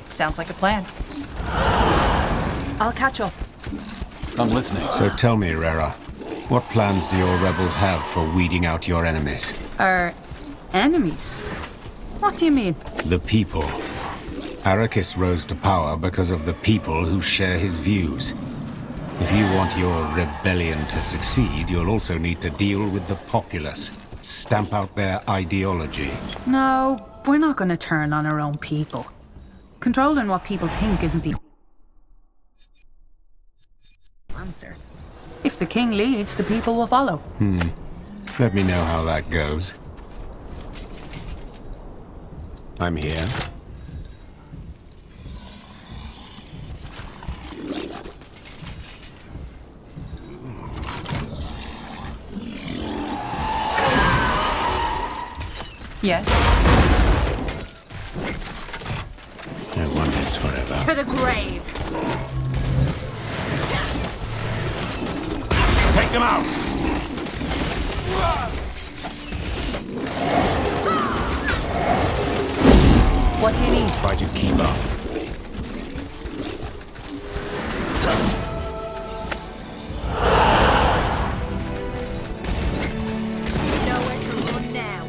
Sounds like a plan. I'll catch up. I'm listening. So tell me, Rera, what plans do your rebels have for weeding out your enemies? Our enemies? What do you mean? The people. Arrakis rose to power because of the people who share his views. If you want your rebellion to succeed, you'll also need to deal with the populace. Stamp out their ideology. No, we're not going to turn on our own people. Controlling what people think isn't the answer. If the king leads, the people will follow. Let me know how that goes. I'm here. Yes. No one lives forever. To the grave. Take them out! What do you need? Try to keep up. Nowhere to run now.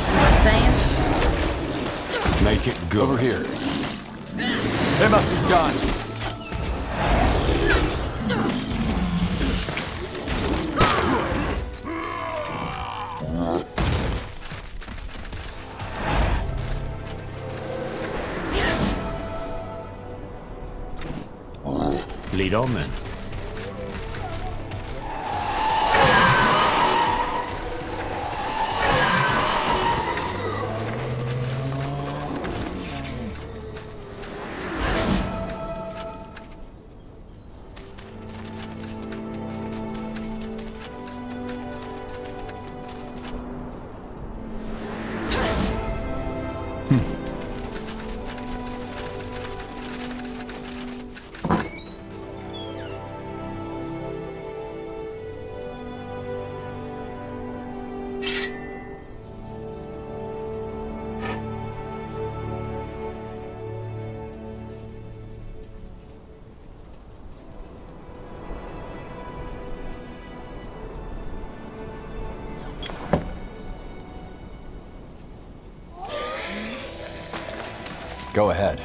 You were saying? Make it good. Over here. They must be done. Lead on then. Go ahead.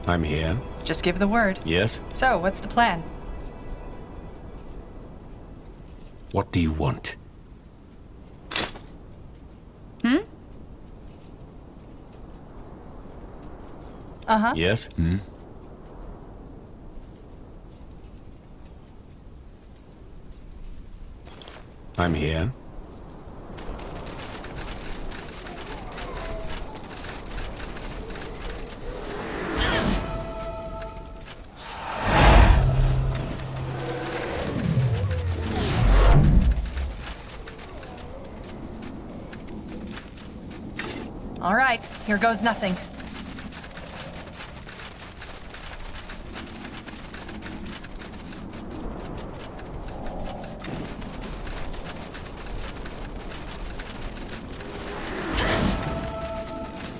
I'm here. Just give the word. Yes? So, what's the plan? What do you want? Uh-huh. Yes? I'm here. All right, here goes nothing.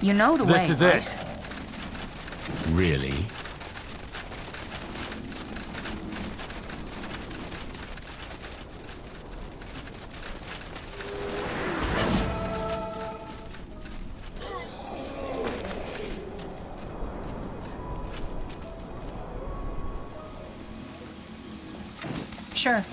You know the way, This is right? it. Really? Sure.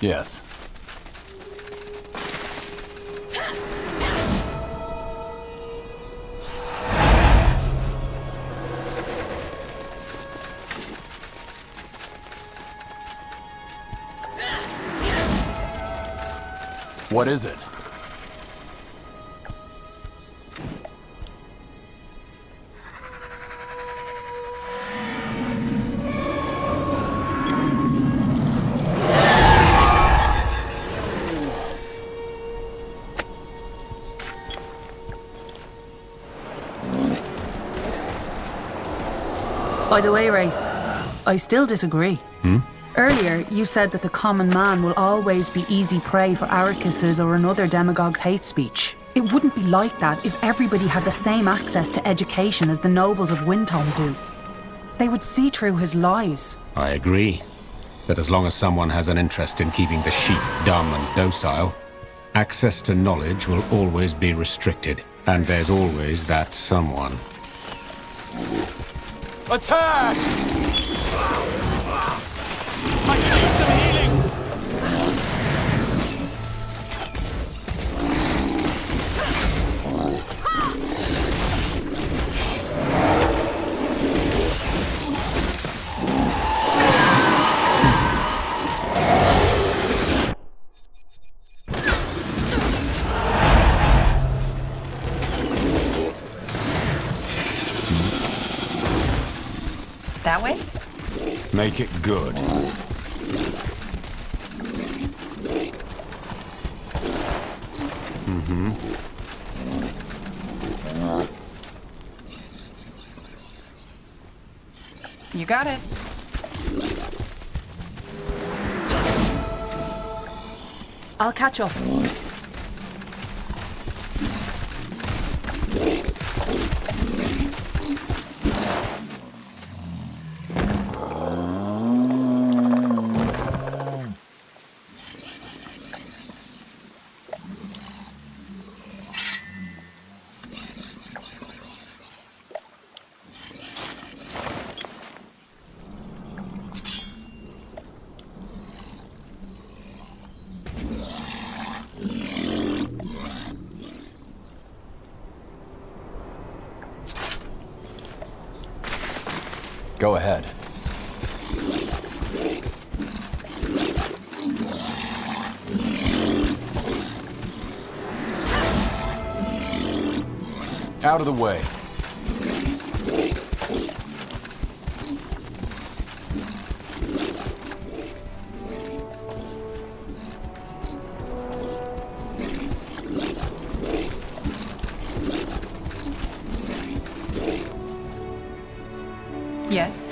Yes. What is it? By the way, Wraith, I still disagree. Earlier, you said that the common man will always be easy prey for Arrakis's or another demagogue's hate speech. It wouldn't be like that if everybody had the same access to education as the nobles of Windhelm do. They would see through his lies. I agree. But as long as someone has an interest in keeping the sheep dumb and docile, access to knowledge will always be restricted. And there's always that someone. Attack! I need some healing! That way? Make it good. You got it. I'll catch up. Go ahead. Out of the way. Yes?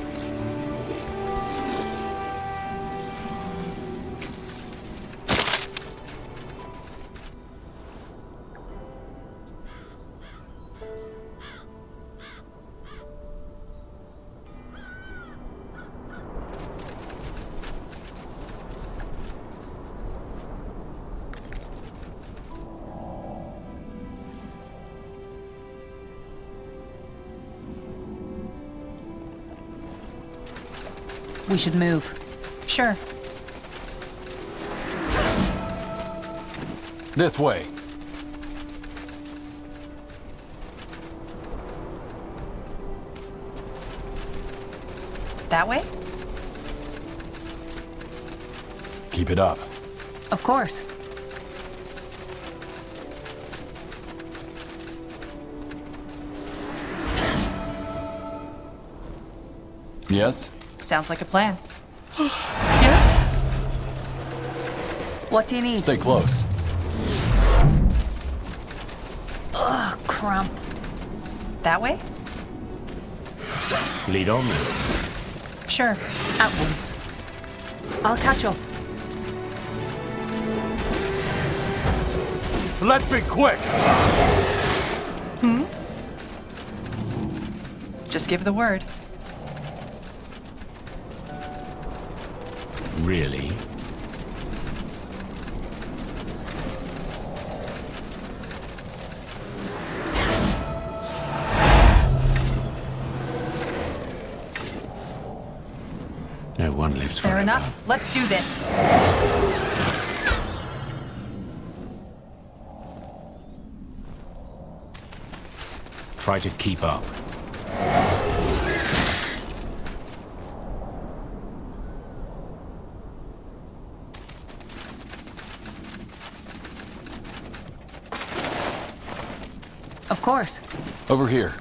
We should move. Sure. This way. That way? Keep it up. Of course. Yes? Sounds like a plan. Yes? What do you need? Stay close. Ugh, cramp. That way? Lead on then. Sure. At once. I'll catch up. Let's be quick! Just give the word. Really? No one lives forever. Fair enough. Let's do this. Try to keep up. Of course. Over here.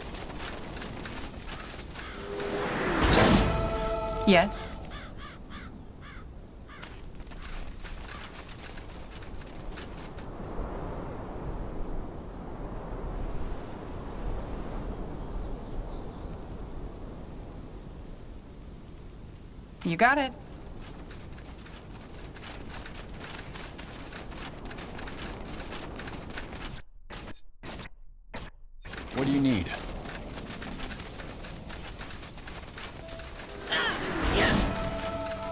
Yes? You got it. What do you need?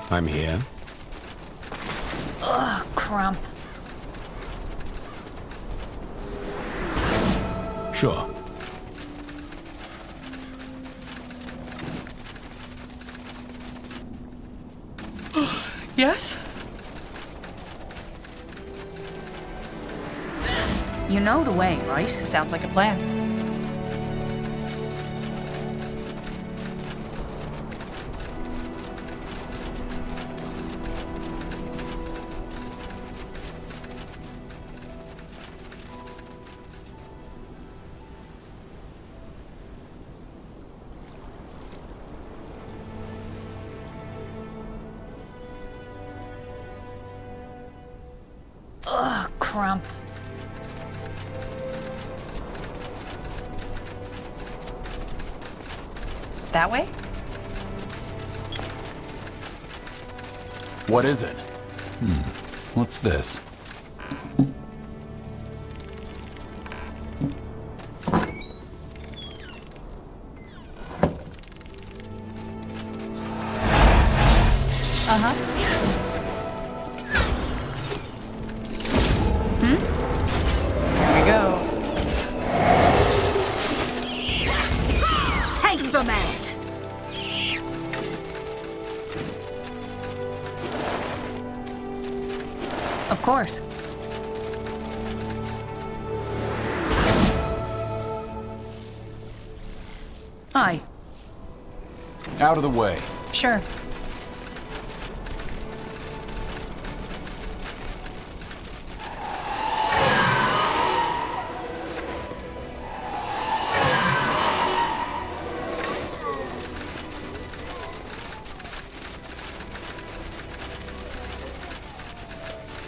I'm here. Ugh, cramp. Sure. Yes? You know the way, right? Sounds like a plan. Ugh, cramp. That way? What is it? What's this? Uh-huh. Here we go. Take them out! Of course. Aye. Out of the way. Sure.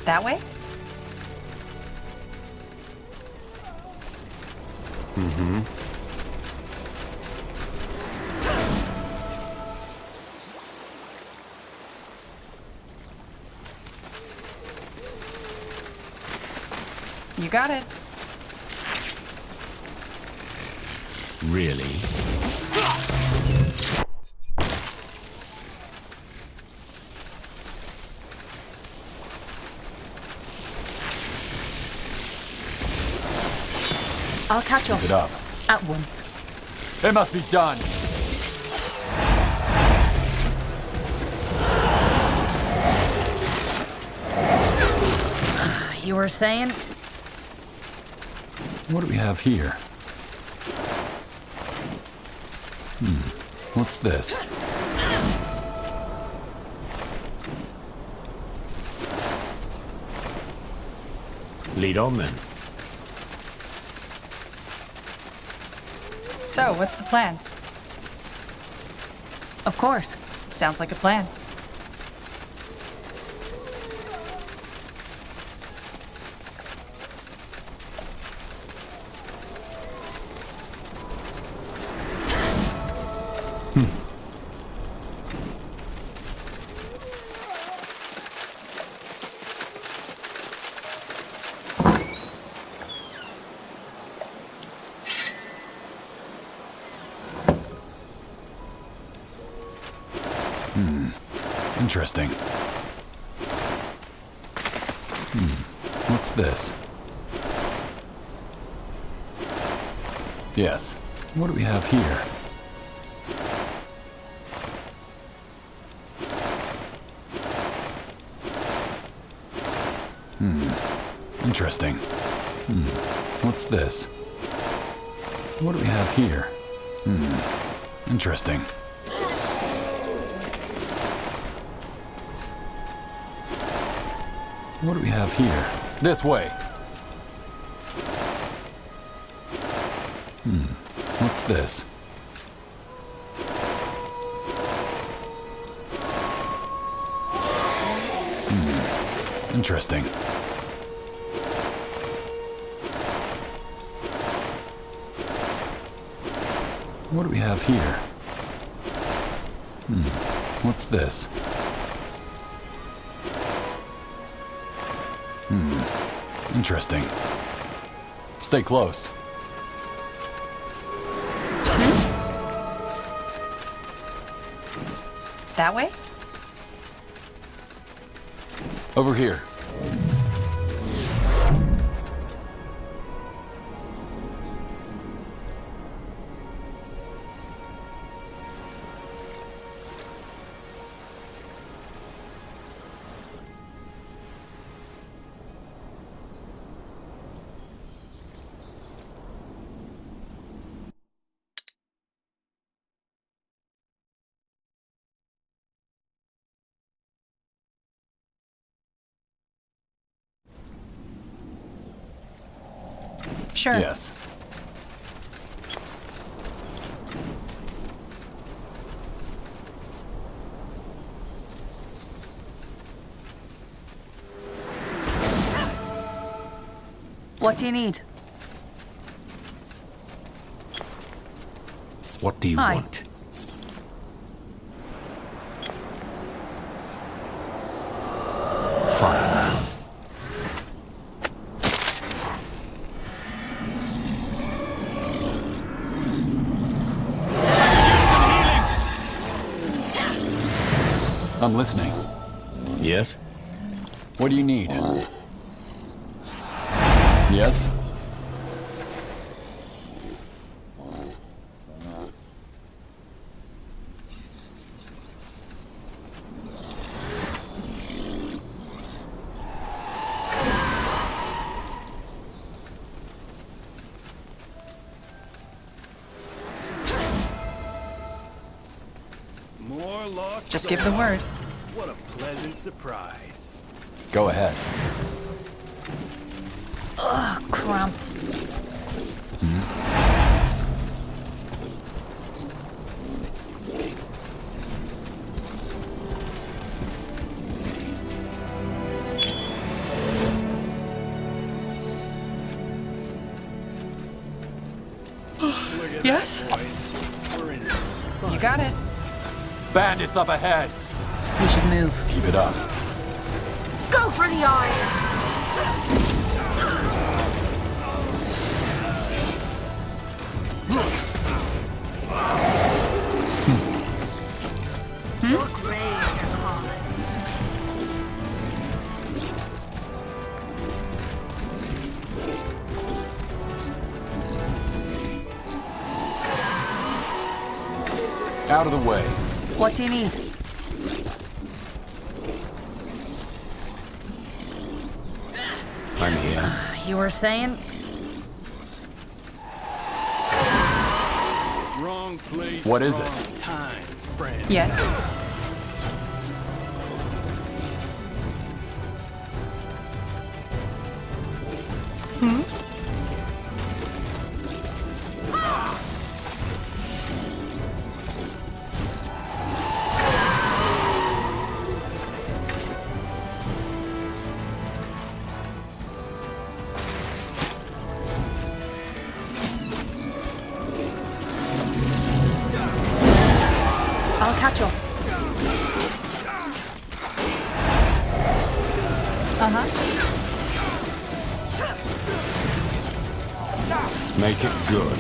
That way? Mm-hmm. You got it. Really? I'll catch up. Keep it up. At once. It must be done. You were saying? What do we have here? What's this? Lead on then. So, what's the plan? Of course. Sounds like a plan. Interesting. What's this? Yes. What do we have here? Interesting. What's this? What do we have here? Interesting. What do we have here? This way. What's this? Interesting. What do we have here? What's this? Interesting. Stay close. That way? Over here. Sure. Yes. What do you need? What do you Hi. want? Fire. I'm listening. Yes? What do you need? Yes? More lost. Just give the word. What a pleasant surprise. Go ahead. Ugh, cramp. Yes? You got it. Bandits up ahead. We should move. Keep it up. Go for the eyes! Out of the way. What do you need? I'm here. You were saying? Wrong place. What is wrong it? Time, friend. Yes. I'll catch up. Make it good.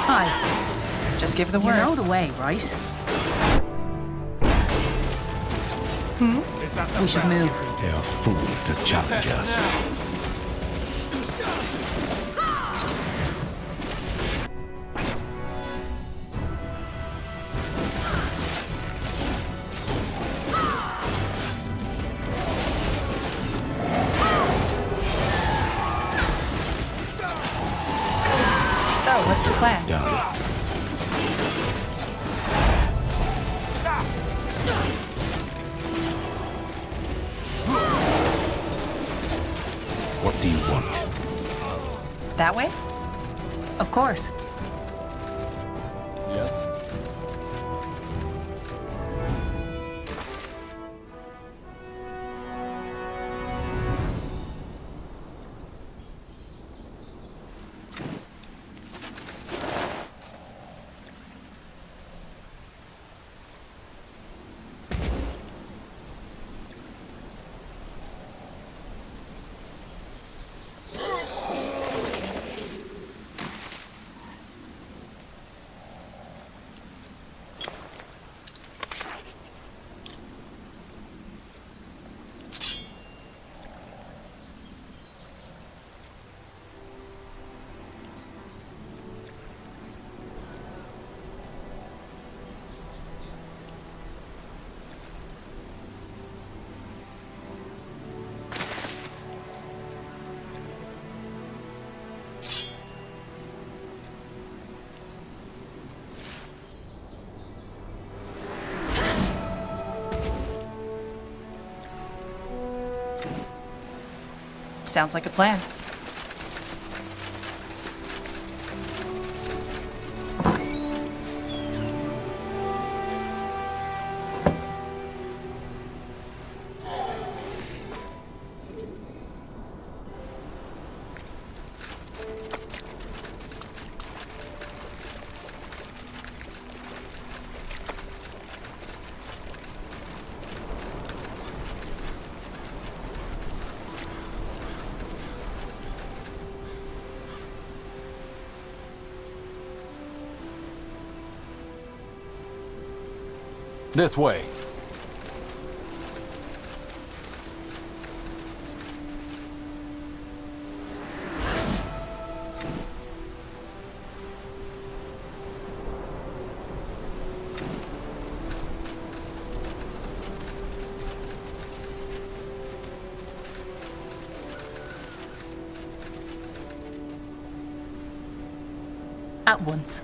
Hi. Just give the You word. know the way, right? We should move. They are fools to challenge us. So, what's the plan? Done. What do you want? That way? Of course. Yes? Sounds like a plan. This way. At once.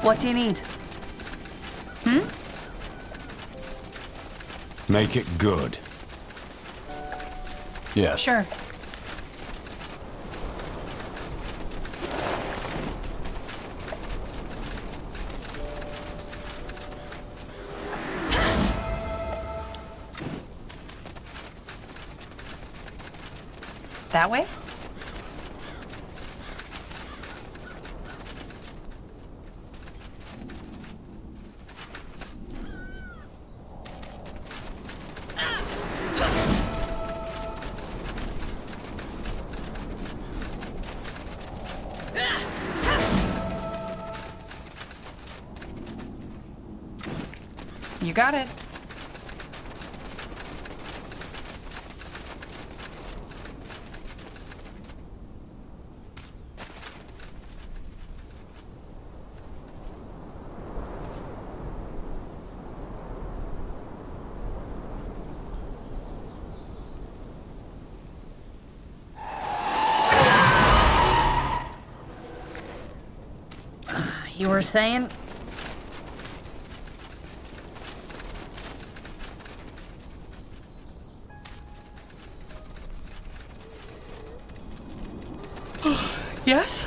What do you need? Make it good. Yes. Sure. That way? You got it. You were saying? Yes?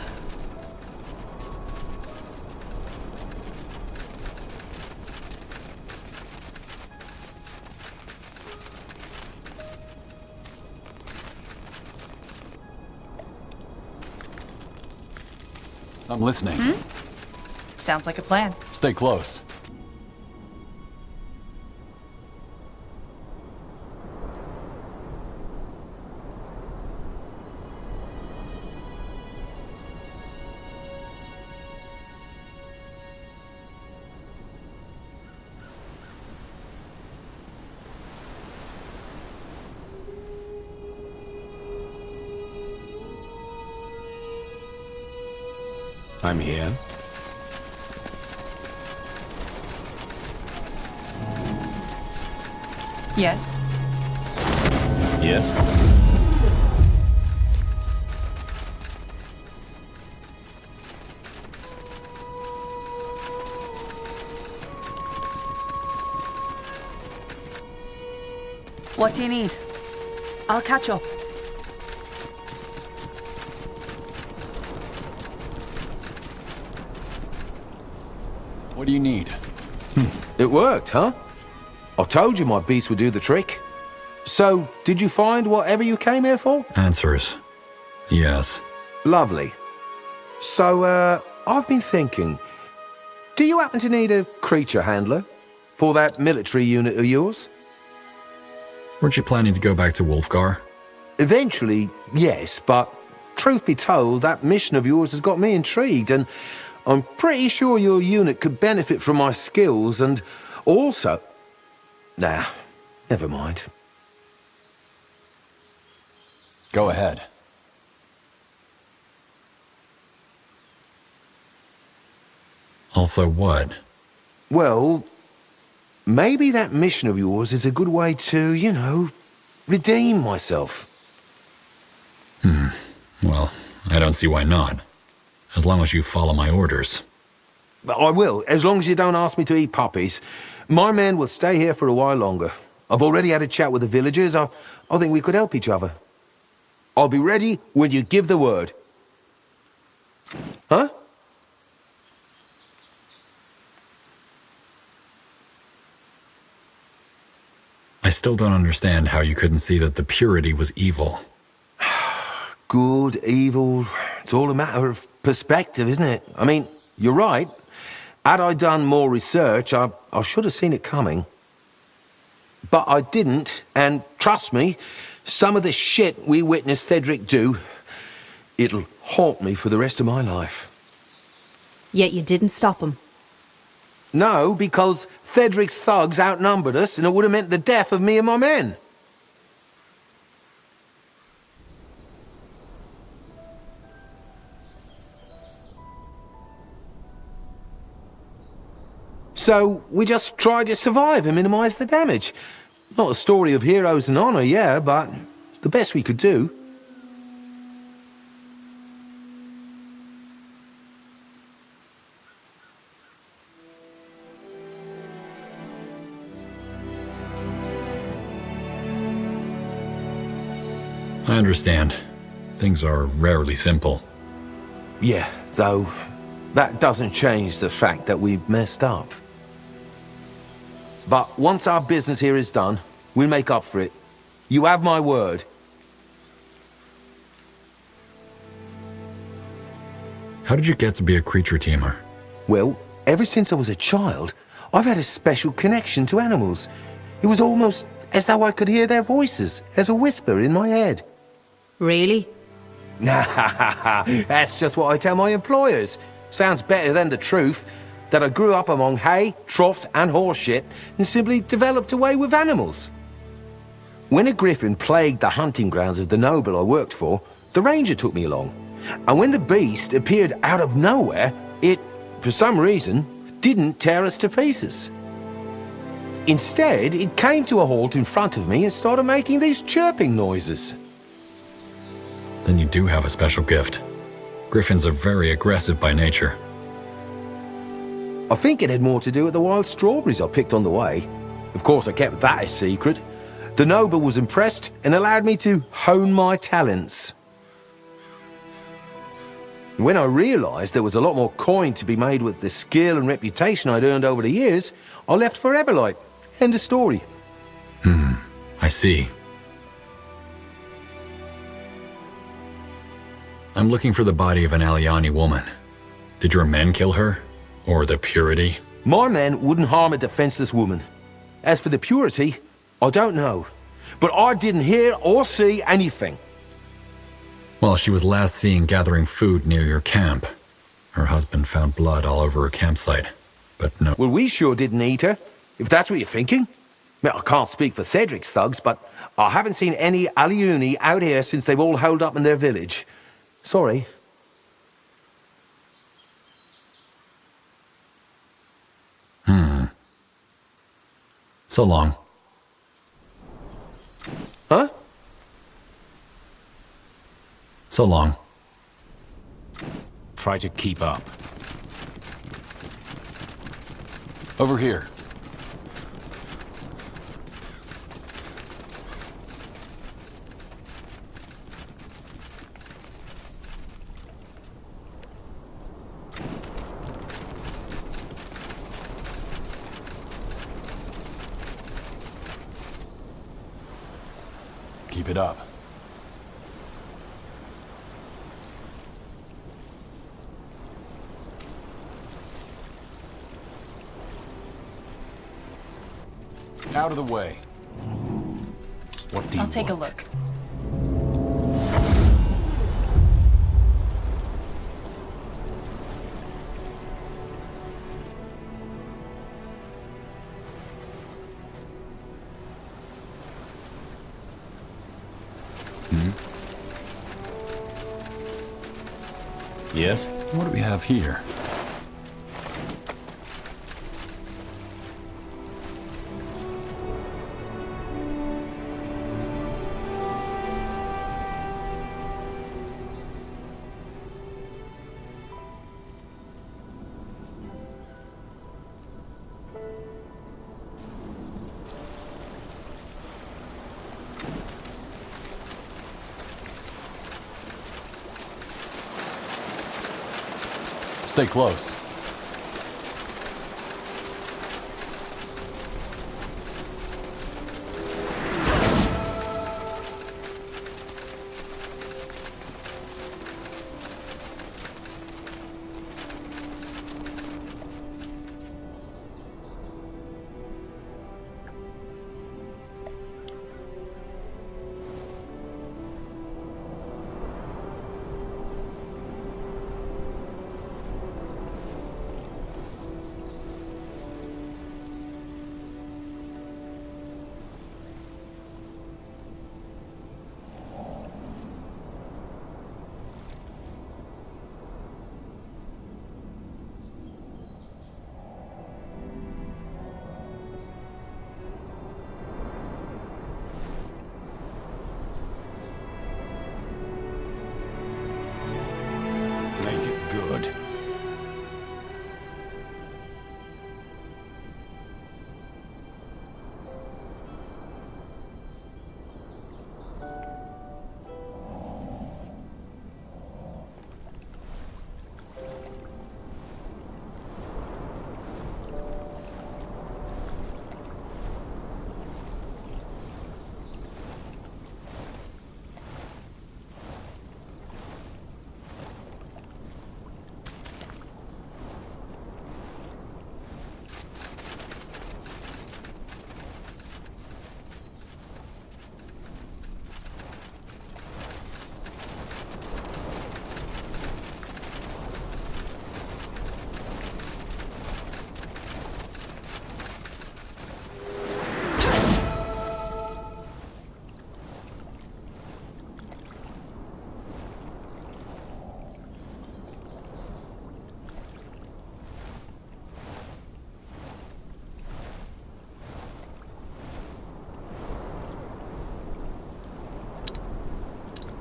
I'm listening. Sounds like a plan. Stay close. I'm here. Yes. Yes? What do you need? I'll catch up. What do you need? It worked, huh? I told you my beast would do the trick. So, did you find whatever you came here for? Answers. Yes. Lovely. So, I've been thinking, do you happen to need a creature handler for that military unit of yours? Weren't you planning to go back to Wolfgar? Eventually, yes, but truth be told, that mission of yours has got me intrigued, and I'm pretty sure your unit could benefit from my skills, and also... Nah, never mind. Go ahead. Also what? Well, maybe that mission of yours is a good way to, you know, redeem myself. Well, I don't see why not. As long as you follow my orders. But I will, as long as you don't ask me to eat puppies. My men will stay here for a while longer. I've already had a chat with the villagers. I think we could help each other. I'll be ready when you give the word. Huh? I still don't understand how you couldn't see that the purity was evil. Good, evil, it's all a matter of perspective, isn't it? I mean, you're right. Had I done more research, I should have seen it coming. But I didn't, and trust me, some of the shit we witnessed Cedric do, it'll haunt me for the rest of my life. Yet you didn't stop him. No, because Cedric's thugs outnumbered us, and it would have meant the death of me and my men. So we just tried to survive and minimize the damage. Not a story of heroes and honor, yeah, but the best we could do. I understand. Things are rarely simple. Yeah, though that doesn't change the fact that we messed up. But once our business here is done, we'll make up for it. You have my word. How did you get to be a creature tamer? Well, ever since I was a child, I've had a special connection to animals. It was almost as though I could hear their voices as a whisper in my head. Really? That's just what I tell my employers. Sounds better than the truth, that I grew up among hay, troughs and horse shit and simply developed a way with animals. When a griffin plagued the hunting grounds of the noble I worked for, the ranger took me along. And when the beast appeared out of nowhere, it, for some reason, didn't tear us to pieces. Instead, it came to a halt in front of me and started making these chirping noises. Then you do have a special gift. Griffins are very aggressive by nature. I think it had more to do with the wild strawberries I picked on the way. Of course, I kept that a secret. The noble was impressed and allowed me to hone my talents. When I realized there was a lot more coin to be made with the skill and reputation I'd earned over the years, I left for Everlight. End of story. I see. I'm looking for the body of an Aliani woman. Did your men kill her? Or the purity? My men wouldn't harm a defenseless woman. As for the purity, I don't know. But I didn't hear or see anything. Well, she was last seen gathering food near your camp. Her husband found blood all over her campsite, but no... Well, we sure didn't eat her, if that's what you're thinking. Well, I can't speak for Cedric's thugs, but I haven't seen any Aliuni out here since they've all holed up in their village. Sorry. So long. Huh? So long. Try to keep up. Over here. Keep it up. Out of the way. What do you I'll take a want? look. Yes? What do we have here? Stay close.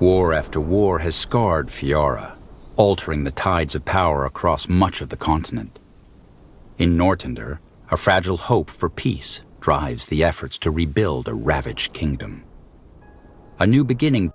War after war has scarred Fiora, altering the tides of power across much of the continent. In Nortender, a fragile hope for peace drives the efforts to rebuild a ravaged kingdom. A new beginning.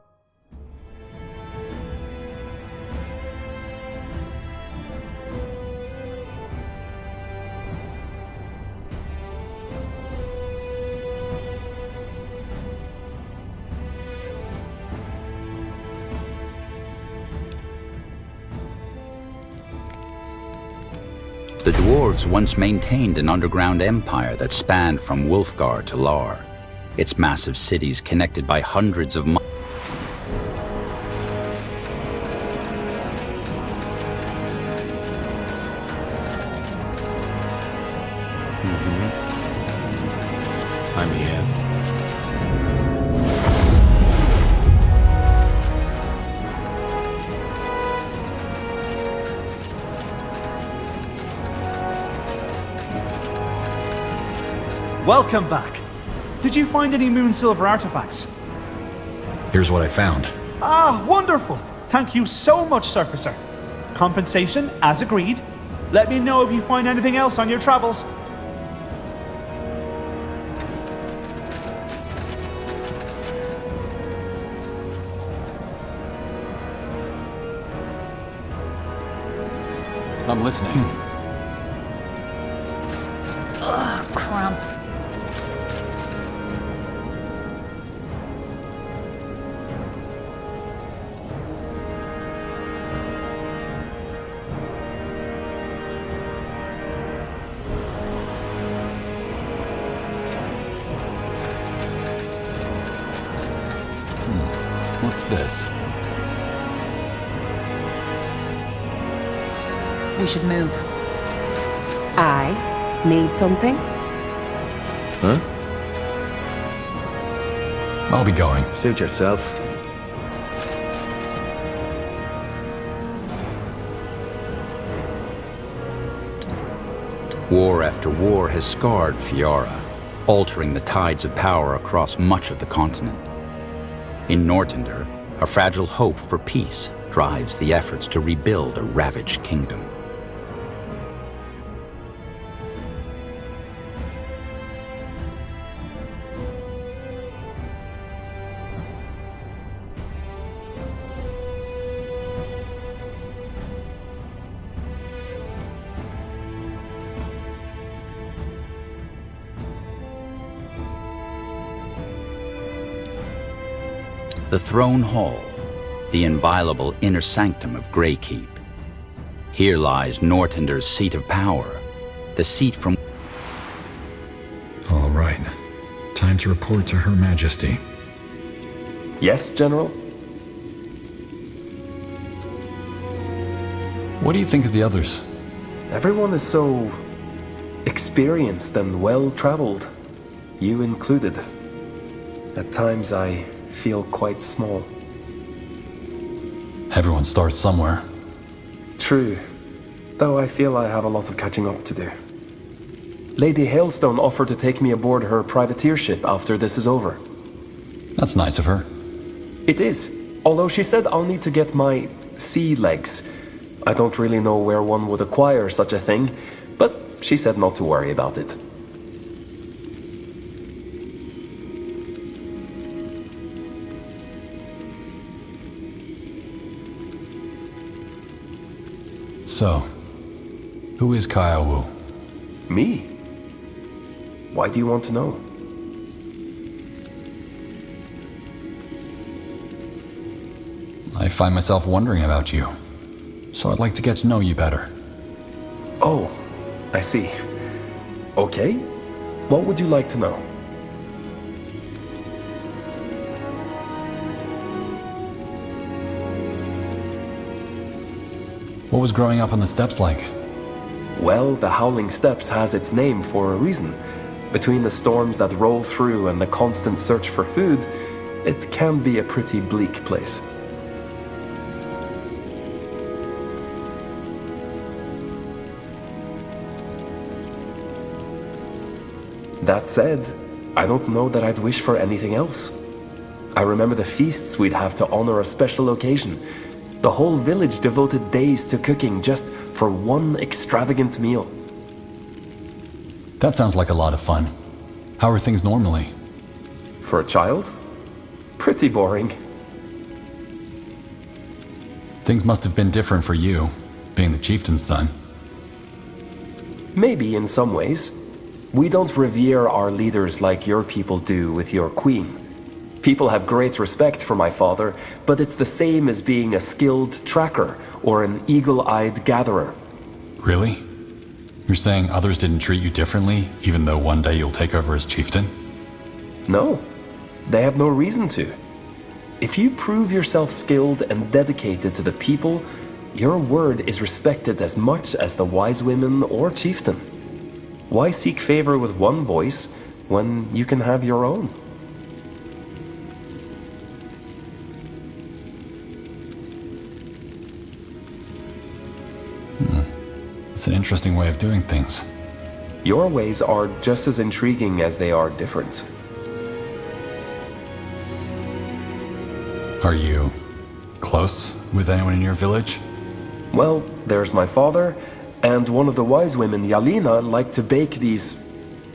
The dwarves once maintained an underground empire that spanned from Wulfgar to Lar, its massive cities connected by hundreds of miles. I'm here. Welcome back. Did you find any moon silver artifacts? Here's what I found. Ah, wonderful. Thank you so much, Surfacer. Compensation, as agreed. Let me know if you find anything else on your travels. I'm listening. Ugh, cramp. What's this? We should move. I need something? Huh? I'll be going. Suit yourself. War after war has scarred Fiora, altering the tides of power across much of the continent. In Nortender, a fragile hope for peace drives the efforts to rebuild a ravaged kingdom. The Throne Hall, the inviolable inner sanctum of Greykeep. Here lies Nortender's seat of power, the seat from... All right. Time to report to Her Majesty. Yes, General? What do you think of the others? Everyone is so experienced and well-traveled, you included. At times I feel quite small. Everyone starts somewhere. True, though I feel I have a lot of catching up to do. Lady Hailstone offered to take me aboard her privateership after this is over. That's nice of her. It is, although she said I'll need to get my sea legs. I don't really know where one would acquire such a thing, but she said not to worry about it. So, who is Kyle Wu? Me? Why do you want to know? I find myself wondering about you, so I'd like to get to know you better. Oh, I see. Okay. What would you like to know? What was growing up on the steppes like? Well, the Howling Steppes has its name for a reason. Between the storms that roll through and the constant search for food, it can be a pretty bleak place. That said, I don't know that I'd wish for anything else. I remember the feasts we'd have to honor a special occasion. The whole village devoted days to cooking just for one extravagant meal. That sounds like a lot of fun. How are things normally? For a child? Pretty boring. Things must have been different for you, being the chieftain's son. Maybe in some ways. We don't revere our leaders like your people do with your queen. People have great respect for my father, but it's the same as being a skilled tracker or an eagle-eyed gatherer. Really? You're saying others didn't treat you differently, even though one day you'll take over as chieftain? No, they have no reason to. If you prove yourself skilled and dedicated to the people, your word is respected as much as the wise women or chieftain. Why seek favor with one voice when you can have your own? It's an interesting way of doing things. Your ways are just as intriguing as they are different. Are you close with anyone in your village? Well, there's my father, and one of the wise women, Yalina, liked to bake these...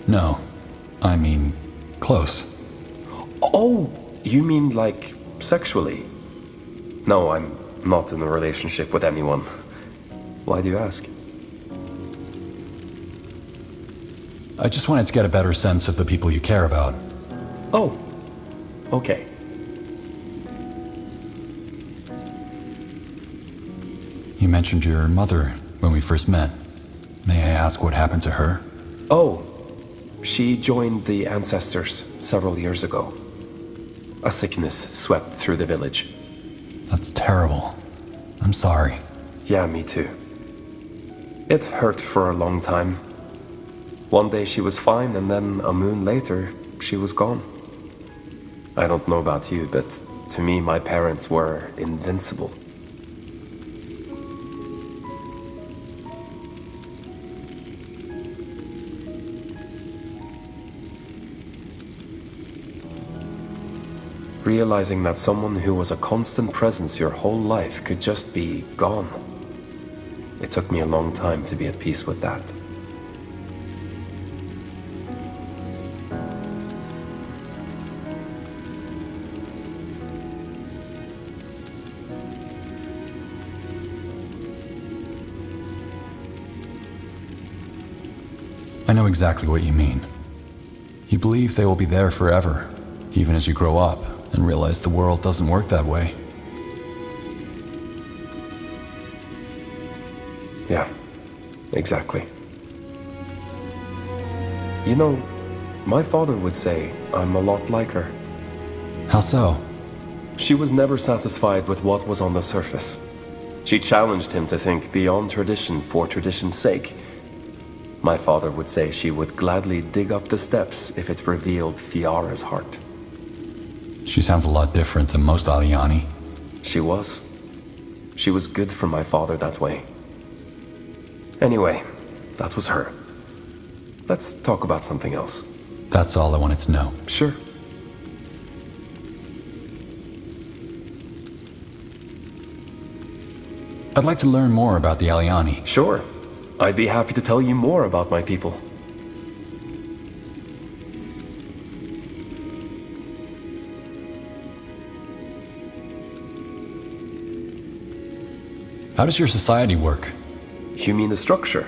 No, I mean close. Oh, you mean like sexually? No, I'm not in a relationship with anyone. Why do you ask? I just wanted to get a better sense of the people you care about. Oh, okay. You mentioned your mother when we first met. May I ask what happened to her? Oh, she joined the ancestors several years ago. A sickness swept through the village. That's terrible. I'm sorry. Yeah, me too. It hurt for a long time. One day she was fine, and then a moon later, she was gone. I don't know about you, but to me, my parents were invincible. Realizing that someone who was a constant presence your whole life could just be gone. It took me a long time to be at peace with that. I know exactly what you mean. You believe they will be there forever, even as you grow up and realize the world doesn't work that way. Yeah, exactly. You know, my father would say I'm a lot like her. How so? She was never satisfied with what was on the surface. She challenged him to think beyond tradition for tradition's sake. My father would say she would gladly dig up the steps if it revealed Fiara's heart. She sounds a lot different than most Aliani. She was. She was good for my father that way. Anyway, that was her. Let's talk about something else. That's all I wanted to know. Sure. I'd like to learn more about the Aliani. Sure. I'd be happy to tell you more about my people. How does your society work? You mean the structure?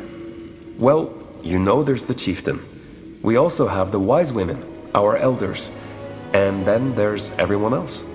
Well, you know there's the chieftain. We also have the wise women, our elders. And then there's everyone else.